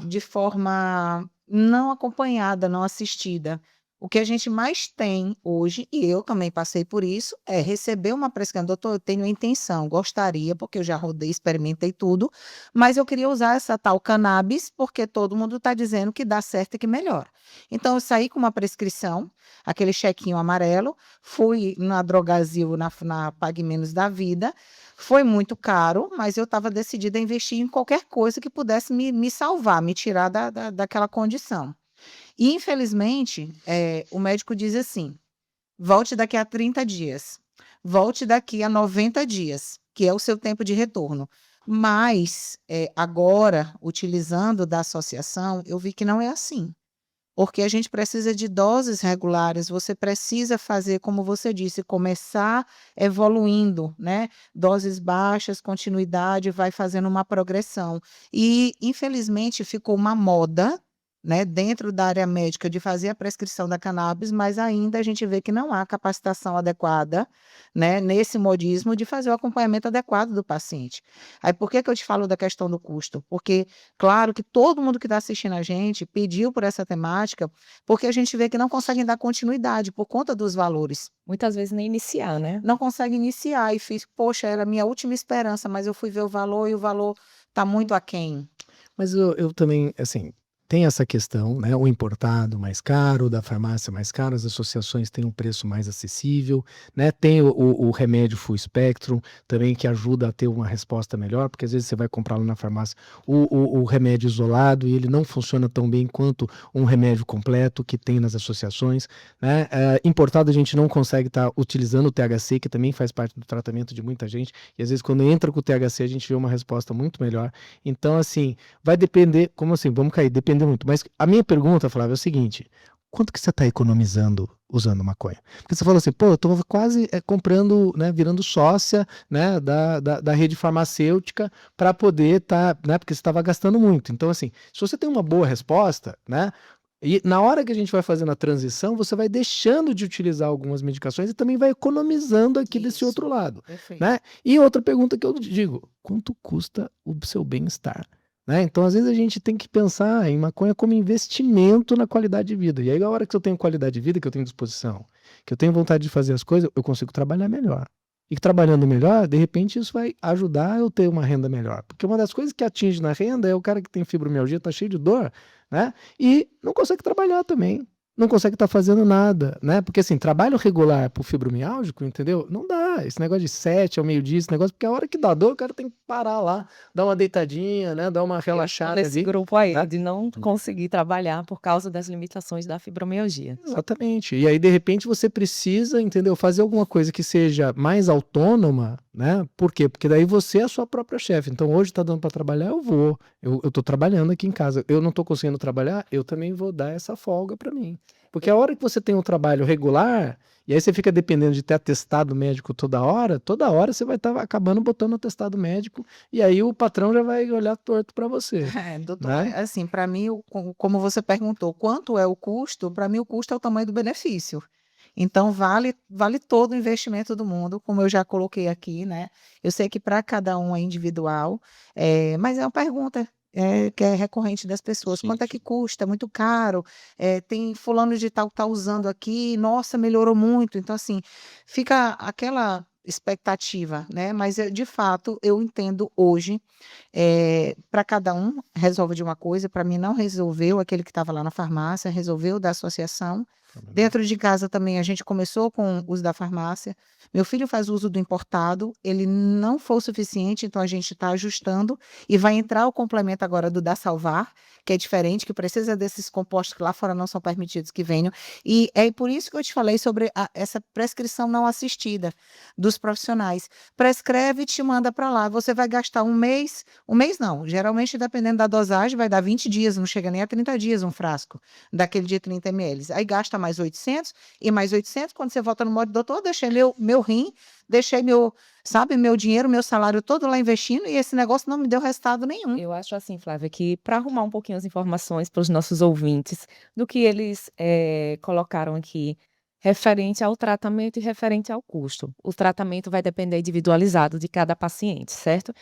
de forma não acompanhada, não assistida. O que a gente mais tem hoje, e eu também passei por isso, é receber uma prescrição: "Doutor, eu tenho a intenção, gostaria", porque eu já rodei, experimentei tudo, mas eu queria usar essa tal cannabis, porque todo mundo está dizendo que dá certo e que melhora. Então eu saí com uma prescrição, aquele chequinho amarelo, fui na Drogasil, na Pague Menos da vida, foi muito caro, mas eu estava decidida a investir em qualquer coisa que pudesse me salvar, me tirar daquela condição. E infelizmente, o médico diz assim: "Volte daqui a 30 dias, volte daqui a 90 dias", que é o seu tempo de retorno. Mas, agora, utilizando da associação, eu vi que não é assim. Porque a gente precisa de doses regulares, você precisa fazer, como você disse, começar evoluindo, né, doses baixas, continuidade, vai fazendo uma progressão. E, infelizmente, ficou uma moda, né, dentro da área médica de fazer a prescrição da cannabis, mas ainda a gente vê que não há capacitação adequada, né, nesse modismo de fazer o acompanhamento adequado do paciente. Aí por que que eu te falo da questão do custo? Porque claro que todo mundo que está assistindo a gente pediu por essa temática, porque a gente vê que não conseguem dar continuidade por conta dos valores. muitas vezes nem iniciar, né. Não consegue iniciar e fiz: "Poxa, era a minha última esperança", mas eu fui ver o valor e o valor está muito aquém. Mas eu também, assim, tem essa questão, né? O importado mais caro, o da farmácia mais caro, as associações têm um preço mais acessível, né? Tem o remédio full spectrum também, que ajuda a ter uma resposta melhor, porque às vezes você vai comprar lá na farmácia o remédio isolado e ele não funciona tão bem quanto um remédio completo que tem nas associações, né? Importado a gente não consegue estar utilizando o THC, que também faz parte do tratamento de muita gente, e às vezes quando entra com o THC a gente vê uma resposta muito melhor. Então, assim, vai depender, como assim, vamos cair, depende muito. Mas a minha pergunta, Flávio, é o seguinte: quanto que você está economizando usando maconha? Porque você falou assim, pô, eu tô quase comprando, né, virando sócia, né, da rede farmacêutica para poder né, porque você estava gastando muito. Então, assim, se você tem uma boa resposta, né, e na hora que a gente vai fazendo a transição, você vai deixando de utilizar algumas medicações e também vai economizando aqui desse outro Isso, lado, perfeito. né? E outra pergunta que eu digo, quanto custa o seu bem-estar? Né? Então, às vezes, a gente tem que pensar em maconha como investimento na qualidade de vida. E aí, a hora que eu tenho qualidade de vida, que eu tenho disposição, que eu tenho vontade de fazer as coisas, eu consigo trabalhar melhor. E trabalhando melhor, de repente, isso vai ajudar eu ter uma renda melhor. Porque uma das coisas que atinge na renda é o cara que tem fibromialgia, tá cheio de dor, né? E não consegue trabalhar também. Não consegue estar fazendo nada, né? Porque assim, trabalho regular pro fibromialgico, entendeu? Não dá. Esse negócio de 7 ao meio-dia, esse negócio, porque a hora que dá dor, o cara tem que parar lá, dar uma deitadinha, né? Dar uma Eu tô relaxada nesse ali, grupo aí, né? de não conseguir trabalhar por causa das limitações da fibromialgia. Exatamente. E aí, de repente, você precisa, entendeu? Fazer alguma coisa que seja mais autônoma, né? Por quê? Porque daí você é a sua própria chefe. Então, hoje tá dando para trabalhar, eu vou. Eu tô trabalhando aqui em casa. Eu não tô conseguindo trabalhar, eu também vou dar essa folga para mim. Porque a hora que você tem um trabalho regular, e aí você fica dependendo de ter atestado médico toda hora você vai estar acabando botando atestado médico, e aí o patrão já vai olhar torto para você, Doutor, né? assim, para mim, como você perguntou, quanto é o custo? Para mim, o custo é o tamanho do benefício. Então, vale todo o investimento do mundo, como eu já coloquei aqui, né? Eu sei que para cada um é individual, mas é uma pergunta que é recorrente das pessoas. Sim, Quanto é que sim. custa? É muito caro? Tem fulano de tal que está usando aqui, nossa, melhorou muito. Então, assim, fica aquela expectativa, né? Mas, de fato, eu entendo hoje para cada um resolve de uma coisa, para mim não resolveu aquele que estava lá na farmácia, resolveu da associação. Dentro de casa também a gente começou com o uso da farmácia. Meu filho faz uso do importado, ele não foi o suficiente, então a gente está ajustando e vai entrar o complemento agora do da Salvar, que é diferente, que precisa desses compostos que lá fora não são permitidos que venham. E é por isso que eu te falei sobre essa prescrição não assistida dos profissionais. Prescreve e te manda para lá. Você vai gastar um mês não, geralmente dependendo da dosagem vai dar 20 dias, não chega nem a 30 dias um frasco daquele de 30 ml. Aí gasta mais 800 e mais 800, quando você volta no modo, doutor, deixei meu rim, deixei meu dinheiro, meu salário todo lá investindo e esse negócio não me deu resultado nenhum. Eu acho assim, Flávia, que para arrumar um pouquinho as informações para os nossos ouvintes do que eles colocaram aqui, referente ao tratamento e referente ao custo. O tratamento vai depender individualizado de cada paciente, certo?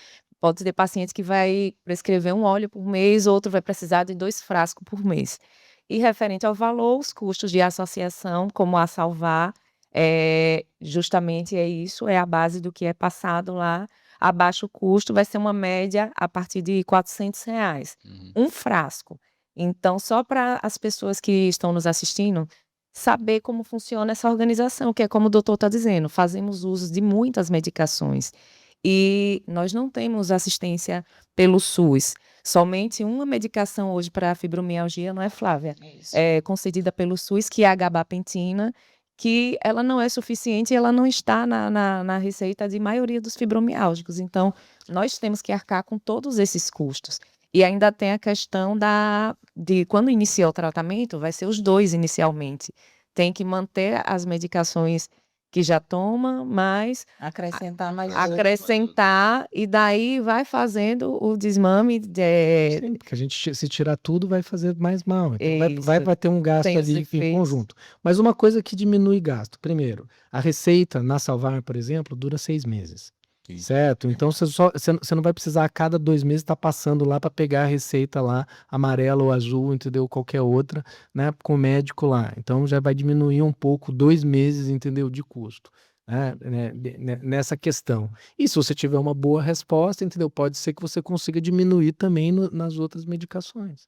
Pode ter paciente que vai prescrever um óleo por mês, outro vai precisar de 2 frascos por mês. E referente ao valor, os custos de associação, como a Salvar, justamente é isso, é a base do que é passado lá. A baixo custo vai ser uma média a partir de R$ 400, um frasco. Então, só para as pessoas que estão nos assistindo saber como funciona essa organização, que é como o doutor está dizendo, fazemos uso de muitas medicações. E nós não temos assistência pelo SUS. Somente uma medicação hoje para a fibromialgia, não é, Flávia? Isso. É concedida pelo SUS, que é a gabapentina, que ela não é suficiente e ela não está na receita de maioria dos fibromialgicos. Então, nós temos que arcar com todos esses custos. E ainda tem a questão de quando inicia o tratamento, vai ser os 2 inicialmente. Tem que manter as medicações que já toma, mas Acrescentar mais acrescentar, e daí vai fazendo o desmame Sim, porque a gente, se tirar tudo, vai fazer mais mal. Então, vai isso, ter um gasto tem os ali em efeitos. conjunto. Mas uma coisa que diminui gasto. Primeiro, a receita na Salvar, por exemplo, dura 6 meses. Isso. Certo? Então você não vai precisar a cada 2 meses estar passando lá para pegar a receita lá, amarela ou azul, entendeu? Qualquer outra, né? Com o médico lá. Então já vai diminuir um pouco 2 meses, entendeu? De custo, nessa questão. E se você tiver uma boa resposta, entendeu? Pode ser que você consiga diminuir também nas outras medicações.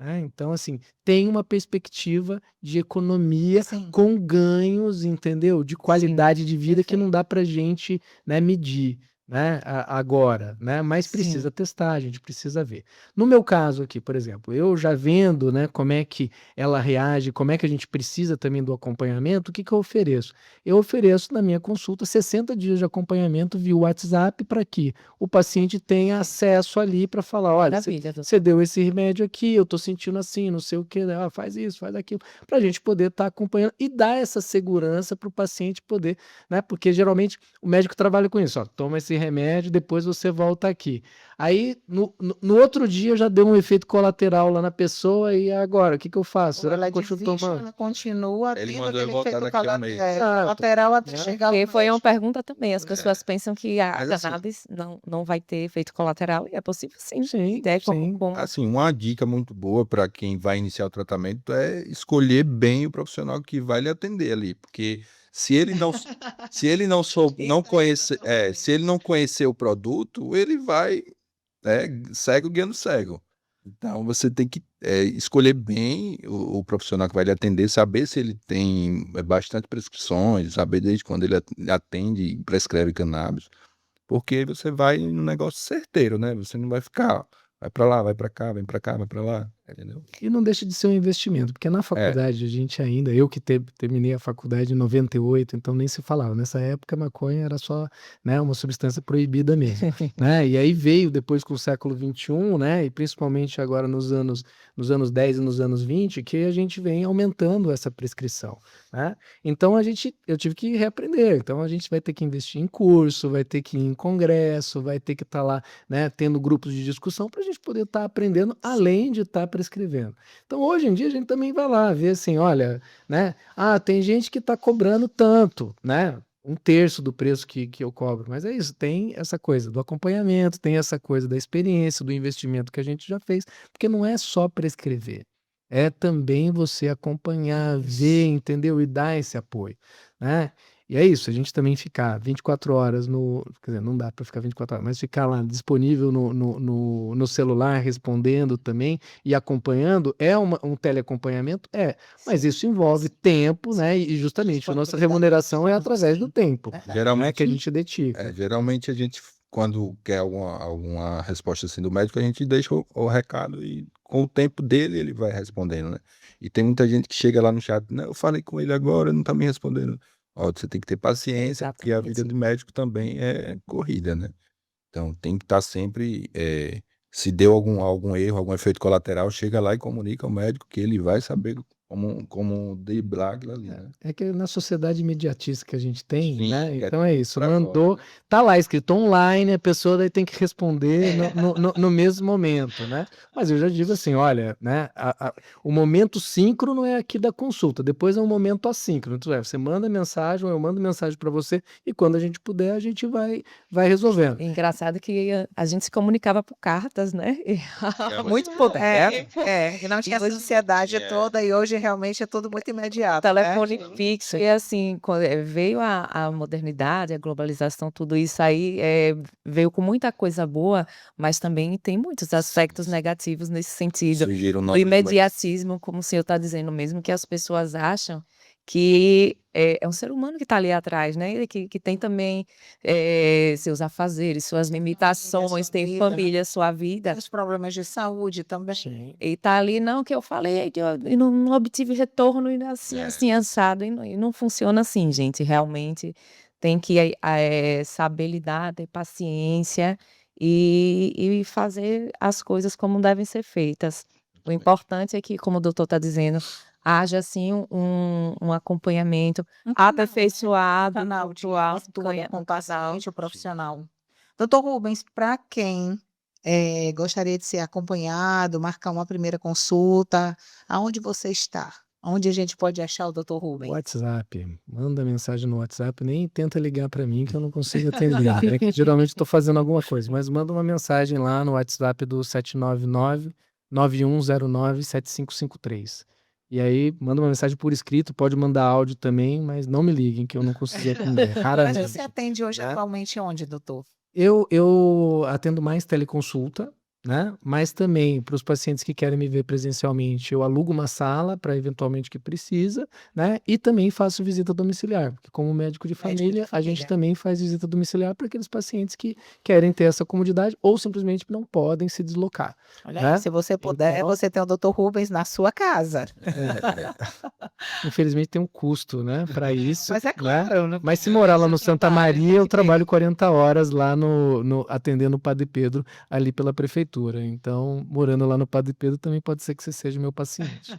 né? Então, assim, tem uma perspectiva de economia Sim. com ganhos, entendeu? De Sim, qualidade de vida que perfeito. não dá pra gente, né, medir, né, agora, né? Mas Sim. precisa testar, a gente precisa ver. No meu caso aqui, por exemplo, eu já vendo, né, como é que ela reage, como é que a gente precisa também do acompanhamento, o que que eu ofereço? Eu ofereço na minha consulta 60 dias de acompanhamento via WhatsApp para que o paciente tenha acesso ali para falar, olha, Maravilha, doutor. você deu esse remédio aqui, eu tô sentindo assim, não sei o que, faz isso, faz aquilo, para a gente poder estar acompanhando e dar essa segurança para o paciente poder, né? Porque geralmente o médico trabalha com isso, ó, toma esse remédio, depois você volta aqui. Aí no outro dia já deu um efeito colateral lá na pessoa e agora, o que que eu faço? Ou Será que ela eu continuo desiste, tomando? ela continua Ele tendo mandou eu aquele voltar efeito daqui a um mês. Exato, colateral até né? chegar ao Porque foi uma médico. pergunta também, as pessoas pensam que a Mas assim, cannabis não vai ter efeito colateral e é possível sim. Sim, É sim. como assim, uma dica muito boa para quem vai iniciar o tratamento é escolher bem o profissional que vai lhe atender ali, porque se ele não se ele não sou não conhecer, se ele não conhecer o produto, ele vai, cego guiando cego. Então você tem que, escolher bem o profissional que vai lhe atender, saber se ele tem, bastante prescrições, saber desde quando ele atende e prescreve cannabis, porque você vai no negócio certeiro, né, você não vai ficar, vai pra lá, vai pra cá, vem pra cá, vai pra lá, entendeu? E não deixa de ser um investimento, porque na É, faculdade a gente ainda, eu que terminei a faculdade em 98, então nem se falava. Nessa época a maconha era só, né, uma substância proibida mesmo, né? E aí veio depois com o século XXI, né, e principalmente agora nos anos 10 e nos anos 20, que a gente vem aumentando essa prescrição, né? Então eu tive que reaprender. Então a gente vai ter que investir em curso, vai ter que ir em congresso, vai ter que estar lá, né, tendo grupos de discussão para a gente poder estar aprendendo, além de estar prescrevendo. Então, hoje em dia, a gente também vai lá ver assim, olha, né? Tem gente que está cobrando tanto, né? Um terço do preço que eu cobro. Mas é isso, tem essa coisa do acompanhamento, tem essa coisa da experiência, do investimento que a gente já fez, porque não é só prescrever. É também você acompanhar, ver, entendeu? E dar esse apoio, né? E é isso, a gente também ficar 24 horas quer dizer, não dá para ficar 24 horas, mas ficar lá disponível no celular, respondendo também e acompanhando, é um teleacompanhamento? É, mas isso envolve tempo, né? E justamente a nossa remuneração é através do tempo, né? Que a geralmente gente dedica. geralmente a gente, quando quer alguma resposta, assim, do médico, a gente deixa o recado e com o tempo dele ele vai respondendo, né. E tem muita gente que chega lá no chat: "Não, eu falei com ele agora, ele não tá me respondendo". Ó, você tem que ter paciência, porque a vida exatamente. do médico também é corrida, né. Então tem que estar sempre, se deu algum erro, algum efeito colateral, chega lá e comunica ao médico que ele vai saber como driblar aquilo ali, né. É que na sociedade imediatista que a gente tem, Sim, né? é Então é tudo isso, pra agora, mandou, né. tá lá escrito online, a pessoa daí tem que responder no mesmo momento, né? Mas eu já digo assim, olha, né? O momento síncrono é aqui da consulta, depois é um momento assíncrono. Então, você manda mensagem, ou eu mando mensagem para você, e quando a gente puder, a gente vai resolvendo. Engraçado que a gente se comunicava por cartas, né? É, Muito É, moderno. e não tinha essa Hoje ansiedade é. toda, e hoje realmente é tudo muito imediato, né? telefone fixo e assim, veio a modernidade, a globalização, tudo isso aí, veio com muita coisa boa, mas também tem muitos aspectos negativos nesse sentido. Surgiram O novos imediatismo, como o senhor está dizendo mesmo, que as pessoas acham que é um ser humano que está ali atrás, né, e que tem também, seus afazeres, suas limitações, sua tem vida, né? família, sua vida. Os problemas de saúde também. Sim. E tá ali, não, que eu falei, e não obtive retorno, e assim, É. assim, assado, e não funciona assim, gente. Realmente tem que saber lidar, ter paciência e fazer as coisas como devem ser feitas. O importante é que, como o doutor está dizendo, haja assim um acompanhamento aperfeiçoado, Canal de pontual, ajuda com o paciente, o profissional. Doutor Rubens, para quem gostaria de ser acompanhado, marcar uma primeira consulta, aonde você está? Onde a gente pode achar o doutor Rubens? WhatsApp, manda mensagem no WhatsApp, nem tenta ligar para mim que eu não consigo atender, né, que geralmente estou fazendo alguma coisa, mas manda uma mensagem lá no WhatsApp do 799-9109-7553. E aí manda uma mensagem por escrito, pode mandar áudio também, mas não me liguem que eu não consigo atender, Mas raramente, você atende hoje né. atualmente onde, doutor? Eu atendo mais teleconsulta, né? Mas também para os pacientes que querem me ver presencialmente, eu alugo uma sala para eventualmente que precisa, né? E também faço visita domiciliar, porque como médico de Médico de família, a gente família. também faz visita domiciliar para aqueles pacientes que querem ter essa comodidade ou simplesmente não podem se deslocar, Olha aí, né? se você puder, Então, você tem o Dr. Rubens na sua casa. é, infelizmente tem um custo, né, para isso, Mas é né? claro, não Mas se morar lá no esse Santa trabalho tem Maria, eu que ter. trabalho 40 horas lá atendendo o Padre Pedro ali pela prefeitura. Então, morando lá no Padre Pedro, também pode ser que você seja meu paciente.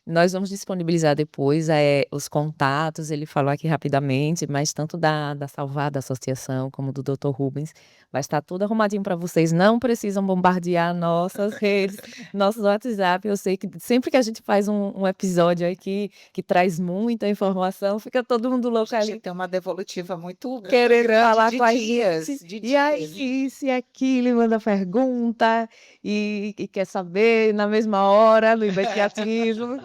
Nós vamos disponibilizar depois, os contatos, ele falou aqui rapidamente, mas tanto da Salvar, da associação, como do Dr. Rubens, vai estar tudo arrumadinho para vocês, não precisam bombardear nossas redes, nossos WhatsApp. Eu sei que sempre que a gente faz um episódio aqui que traz muita informação, fica todo mundo louco A gente ali tem uma devolutiva muito querendo grande falar de com a dias, gente, de e aí dias. isso e aquilo, e manda pergunta, e quer saber na mesma hora, no investigativo.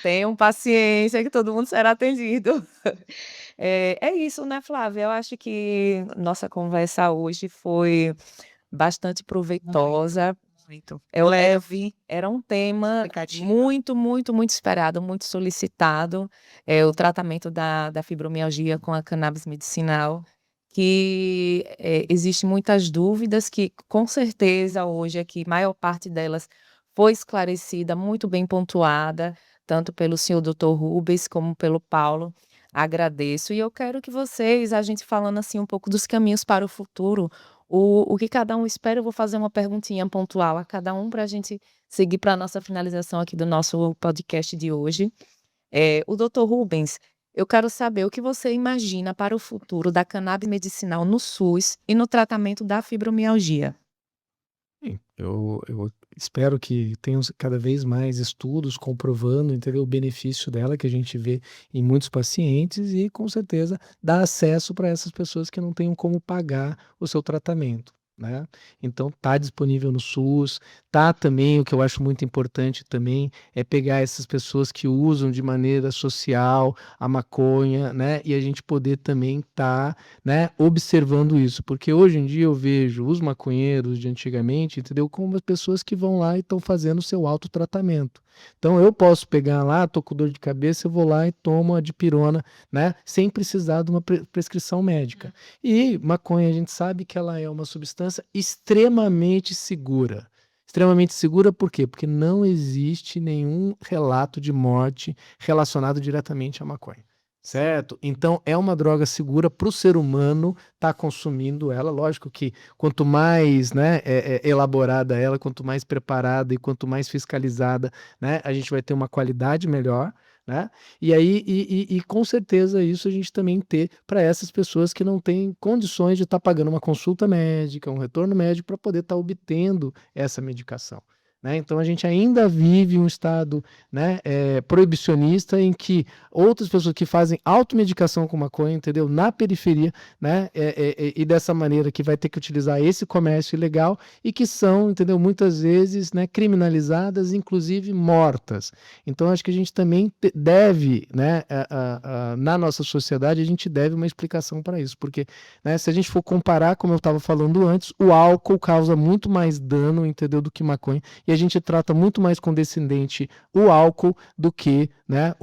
Tenham paciência que todo mundo será atendido. É isso, né, Flávia? Eu acho que nossa conversa hoje foi bastante Muito, proveitosa. muito. Eu levo Leve, Era um tema explicativa. muito, muito, muito esperado, muito solicitado, o tratamento da fibromialgia com a cannabis medicinal, que, existe muitas dúvidas que, com certeza, hoje aqui, maior parte delas foi esclarecida, muito bem pontuada, tanto pelo senhor doutor Rubens como pelo Paulo. Agradeço e eu quero que vocês, a gente falando, assim, um pouco dos caminhos para o futuro, o que cada um espera, eu vou fazer uma perguntinha pontual a cada um para a gente seguir para a nossa finalização aqui do nosso podcast de hoje. O doutor Rubens, eu quero saber o que você imagina para o futuro da cannabis medicinal no SUS e no tratamento da fibromialgia. Sim, eu espero que tenham cada vez mais estudos comprovando, entendeu, o benefício dela, que a gente vê em muitos pacientes e, com certeza, dar acesso para essas pessoas que não tenham como pagar o seu tratamento, né. Então tá disponível no SUS, tá também o que eu acho muito importante também, é pegar essas pessoas que usam de maneira social a maconha, né, e a gente poder também tá, né, observando isso, porque hoje em dia eu vejo os maconheiros de antigamente, entendeu, como as pessoas que vão lá e estão fazendo o seu autotratamento. Então eu posso pegar lá, tô com dor de cabeça, eu vou lá e tomo a dipirona, né, sem precisar de uma prescrição médica. E maconha a gente sabe que ela é uma substância extremamente segura. Extremamente segura por quê? Porque não existe nenhum relato de morte relacionado diretamente à maconha. Certo? Então é uma droga segura para o ser humano estar consumindo ela. Lógico que quanto mais, né, elaborada ela, quanto mais preparada e quanto mais fiscalizada, né, a gente vai ter uma qualidade melhor, né? E aí, com certeza isso a gente também ter para essas pessoas que não têm condições de estar pagando uma consulta médica, um retorno médico para poder estar obtendo essa medicação. Né? Então a gente ainda vive um estado, né, proibicionista em que outras pessoas que fazem automedicação com maconha, entendeu? Na periferia, né? E dessa maneira que vai ter que utilizar esse comércio ilegal e que são, entendeu? Muitas vezes, né, criminalizadas, inclusive mortas. Então, acho que a gente também deve, né, na nossa sociedade, a gente deve uma explicação para isso, porque, né, se a gente for comparar, como eu estava falando antes, o álcool causa muito mais dano, entendeu, do que maconha, e a gente trata muito mais condescendente o álcool do que, né,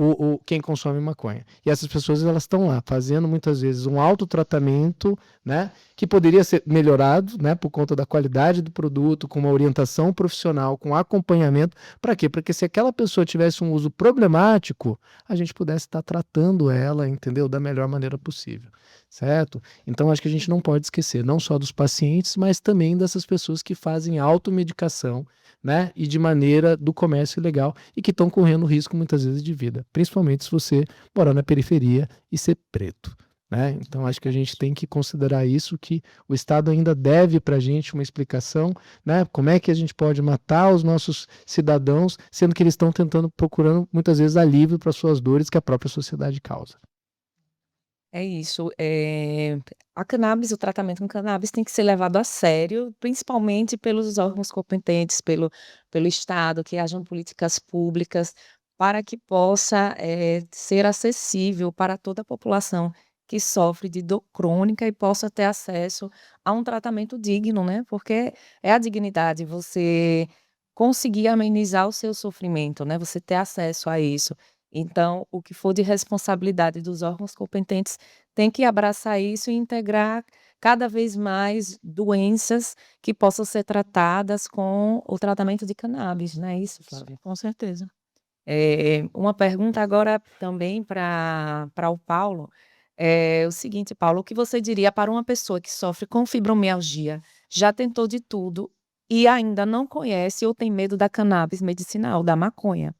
quem consome maconha. E essas pessoas, elas estão lá fazendo muitas vezes um autotratamento, né, que poderia ser melhorado, né, por conta da qualidade do produto, com uma orientação profissional, com acompanhamento. Para quê? Porque se aquela pessoa tivesse um uso problemático, a gente pudesse estar tratando ela, entendeu, da melhor maneira possível, certo? Então acho que a gente não pode esquecer não só dos pacientes, mas também dessas pessoas que fazem automedicação, né, e de maneira do comércio ilegal e que estão correndo risco muitas vezes de vida, principalmente se você morar na periferia e ser preto, né? Então acho que a gente tem que considerar isso, que o Estado ainda deve para a gente uma explicação, né? Como é que a gente pode matar os nossos cidadãos, sendo que eles estão procurando muitas vezes alívio para suas dores que a própria sociedade causa. É isso, a cannabis, o tratamento com cannabis tem que ser levado a sério, principalmente pelos órgãos competentes, pelo Estado, que hajam políticas públicas para que possa, ser acessível para toda a população que sofre de dor crônica e possa ter acesso a um tratamento digno, né? Porque é a dignidade, você conseguir amenizar o seu sofrimento, né? Você ter acesso a isso. Então, o que for de responsabilidade dos órgãos competentes tem que abraçar isso e integrar cada vez mais doenças que possam ser tratadas com o tratamento de cannabis, não é isso, Flávia? Com certeza. Uma pergunta agora também para o Paulo, é o seguinte, Paulo, o que você diria para uma pessoa que sofre com fibromialgia, já tentou de tudo e ainda não conhece ou tem medo da cannabis medicinal, da maconha?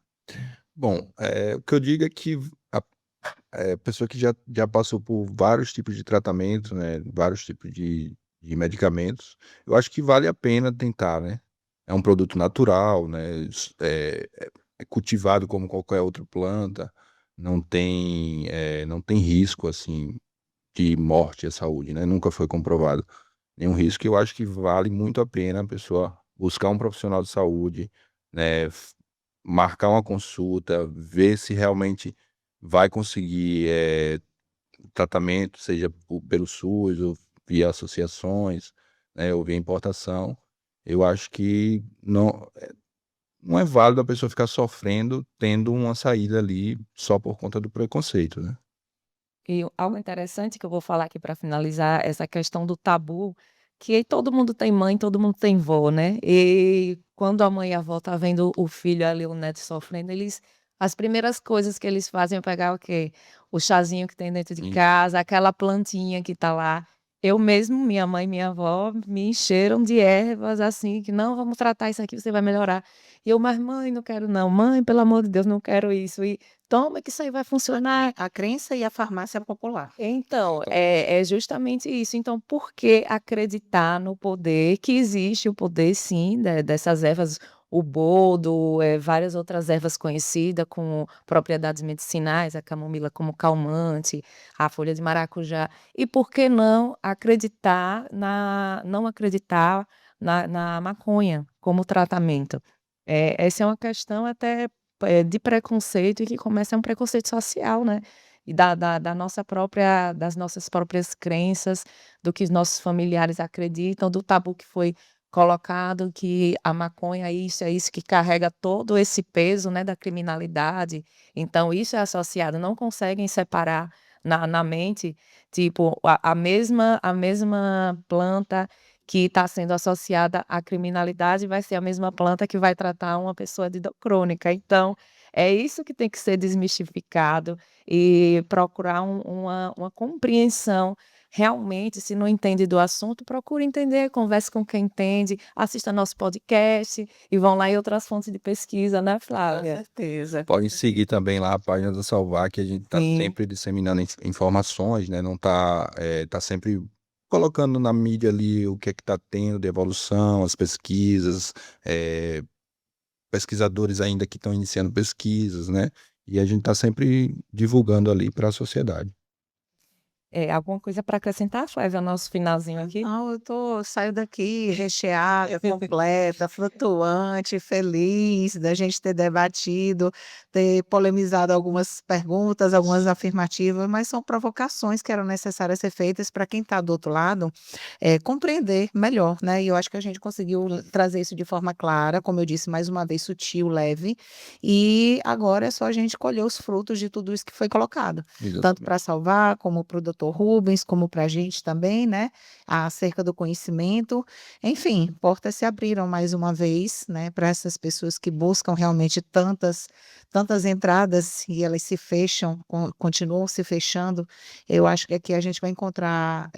Bom, o que eu digo é que a pessoa que já passou por vários tipos de tratamento, né, vários tipos de medicamentos, eu acho que vale a pena tentar, né. É um produto natural, né, é cultivado como qualquer outra planta, não tem risco, assim, de morte à saúde, né, nunca foi comprovado nenhum risco. Eu acho que vale muito a pena a pessoa buscar um profissional de saúde, né, marcar uma consulta, ver se realmente vai conseguir, tratamento, seja pelo SUS ou via associações, né, ou via importação. Eu acho que não é válido a pessoa ficar sofrendo, tendo uma saída ali só por conta do preconceito, né. E algo interessante que eu vou falar aqui para finalizar, essa questão do tabu, que todo mundo tem mãe, todo mundo tem vó, né? E quando a mãe e a avó tá vendo o filho ali, o neto sofrendo, as primeiras coisas que eles fazem é pegar o quê? O chazinho que tem dentro de Isso. casa, aquela plantinha que tá lá. Eu mesmo, minha mãe e minha avó me encheram de ervas assim, que não, vamos tratar isso aqui, você vai melhorar. E eu, mas mãe, não quero não, mãe, pelo amor de Deus, não quero isso. E toma que isso aí vai funcionar. A crença e a farmácia popular. Então, é justamente isso. Então, por que acreditar no poder, que existe o poder sim, dessas ervas, o boldo, várias outras ervas conhecidas com propriedades medicinais, a camomila como calmante, a folha de maracujá. E por que não acreditar na maconha como tratamento? Essa é uma questão até, de preconceito e que começa é um preconceito social, né? E da nossa própria das nossas próprias crenças, do que os nossos familiares acreditam, do tabu que foi colocado, que a maconha é isso que carrega todo esse peso, né, da criminalidade. Então isso é associado, não conseguem separar na mente, tipo, a mesma planta que está sendo associada à criminalidade vai ser a mesma planta que vai tratar uma pessoa de dor crônica. Então, é isso que tem que ser desmistificado e procurar uma compreensão. Realmente, se não entende do assunto, procure entender, converse com quem entende, assista nosso podcast e vão lá em outras fontes de pesquisa, né, Com Flávia? certeza. Podem seguir também lá a página da Salvar, que a gente tá Sim. sempre disseminando informações, né, não tá, tá sempre colocando na mídia ali o que é que tá tendo de evolução, as pesquisas, eh, pesquisadores ainda que estão iniciando pesquisas, né, e a gente tá sempre divulgando ali para a sociedade. Alguma coisa para acrescentar, Flávia, nosso finalzinho aqui? Não, saio daqui recheada, completa, flutuante, feliz da gente ter debatido, ter polemizado algumas perguntas, algumas afirmativas, mas são provocações que eram necessárias ser feitas para quem está do outro lado, compreender melhor, né? E eu acho que a gente conseguiu trazer isso de forma clara, como eu disse, mais uma vez sutil, leve, e agora é só a gente colher os frutos de tudo isso que foi colocado. Tanto Exatamente. para salvar, como para o doutor Rubens, como para a gente também, né, acerca do conhecimento. Enfim, portas se abriram mais uma vez, né, para essas pessoas que buscam realmente tantas entradas e elas se fecham, continuam se fechando. Eu acho que aqui a gente vai encontrar,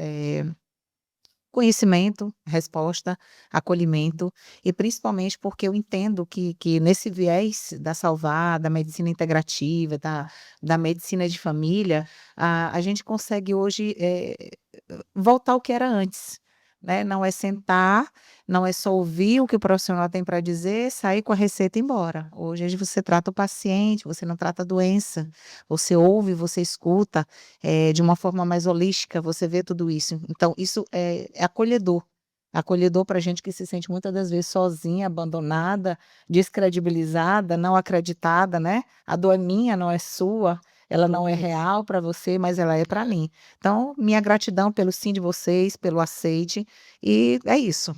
conhecimento, resposta, acolhimento, e principalmente porque eu entendo que nesse viés da Salvar, da medicina integrativa, da medicina de família, a gente consegue hoje, voltar ao que era antes, né, não é sentar, não é só ouvir o que o profissional tem para dizer, sair com a receita e ir embora. Hoje você trata o paciente, você não trata a doença, você ouve, você escuta, de uma forma mais holística, você vê tudo isso. Então isso é acolhedor para a gente que se sente muitas das vezes sozinha, abandonada, descredibilizada, não acreditada, né, a dor é minha, não é sua, ela não é real para você, mas ela é para mim. Então, minha gratidão pelo sim de vocês, pelo aceite, e é isso.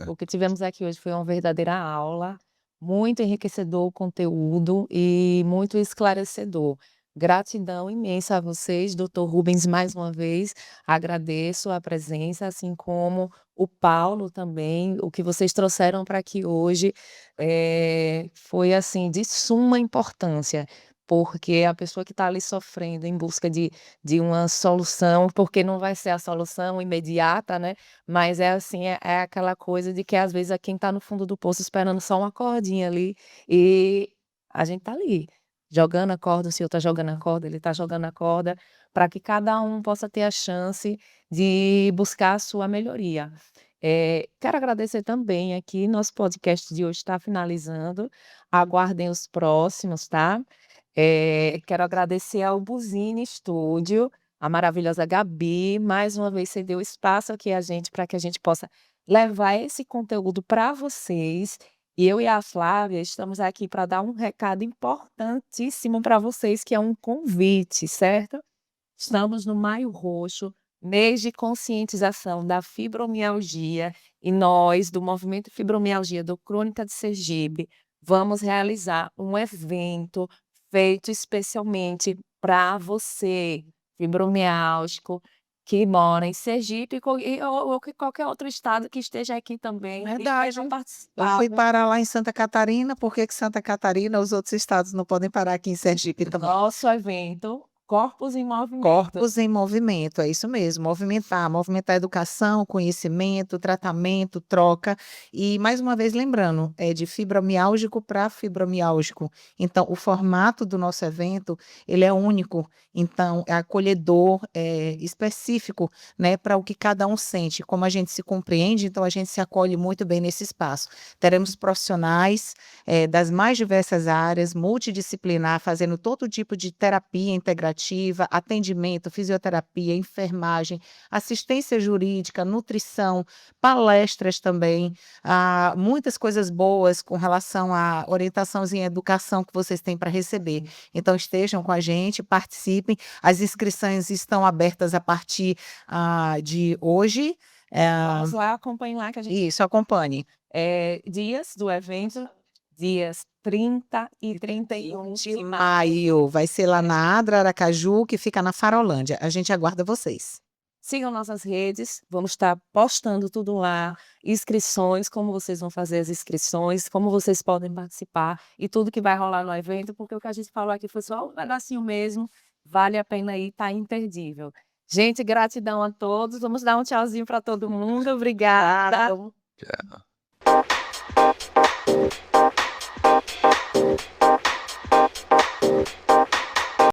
O que tivemos aqui hoje foi uma verdadeira aula, muito enriquecedor o conteúdo e muito esclarecedor. Gratidão imensa a vocês, doutor Rubens, mais uma vez, agradeço a presença, assim como o Paulo também, o que vocês trouxeram para aqui hoje foi assim de suma importância, porque a pessoa que está ali sofrendo em busca de uma solução, porque não vai ser a solução imediata, né? Mas é assim, é aquela coisa de que às vezes é quem está no fundo do poço esperando só uma cordinha ali, e a gente tá ali, jogando a corda, o senhor está jogando a corda, ele está jogando a corda, para que cada um possa ter a chance de buscar a sua melhoria. Quero agradecer também aqui, nosso podcast de hoje está finalizando, aguardem os próximos, tá? Quero agradecer ao Buzine Estúdio, a maravilhosa Gabi, mais uma vez cedeu espaço aqui a gente para que a gente possa levar esse conteúdo para vocês. E eu e a Flávia estamos aqui para dar um recado importantíssimo para vocês, que é um convite, certo? Estamos no Maio Roxo, mês de conscientização da fibromialgia, e nós, do Movimento Fibromialgia do Crônica de Sergipe, vamos realizar um evento feito especialmente para você, fibromialgico, que mora em Sergipe ou que qualquer outro estado que esteja aqui também e Verdade. queira Eu participar. fui parar lá em Santa Catarina, por que que Santa Catarina, os outros estados não podem parar aqui em Sergipe também? Nosso evento, Corpos em Movimento. Corpos em movimento, é isso mesmo, movimentar a educação, conhecimento, tratamento, troca, e mais uma vez lembrando, é de fibromialgico para fibromialgico. Então, o formato do nosso evento, ele é único, então é acolhedor, é específico, né, para o que cada um sente, como a gente se compreende, então a gente se acolhe muito bem nesse espaço. Teremos profissionais das mais diversas áreas, multidisciplinar, fazendo todo tipo de terapia integrativa, atendimento, fisioterapia, enfermagem, assistência jurídica, nutrição, palestras também, muitas coisas boas com relação à orientaçãozinha, educação que vocês têm para receber. Então, estejam com a gente, participem. As inscrições estão abertas a partir de hoje. Vamos lá, acompanhe lá que a gente... Isso, acompanhe. Dias do evento, dias 30 e 31 de De maio. maio, vai ser lá na Adra Aracaju, que fica na Farolândia. A gente aguarda vocês. Sigam nossas redes, vamos estar postando tudo lá, inscrições, como vocês vão fazer as inscrições, como vocês podem participar e tudo que vai rolar no evento, porque o que a gente falou aqui foi só um pedacinho mesmo, vale a pena ir, tá imperdível. Gente, gratidão a todos, vamos dar um tchauzinho para todo mundo, obrigada. Tchau.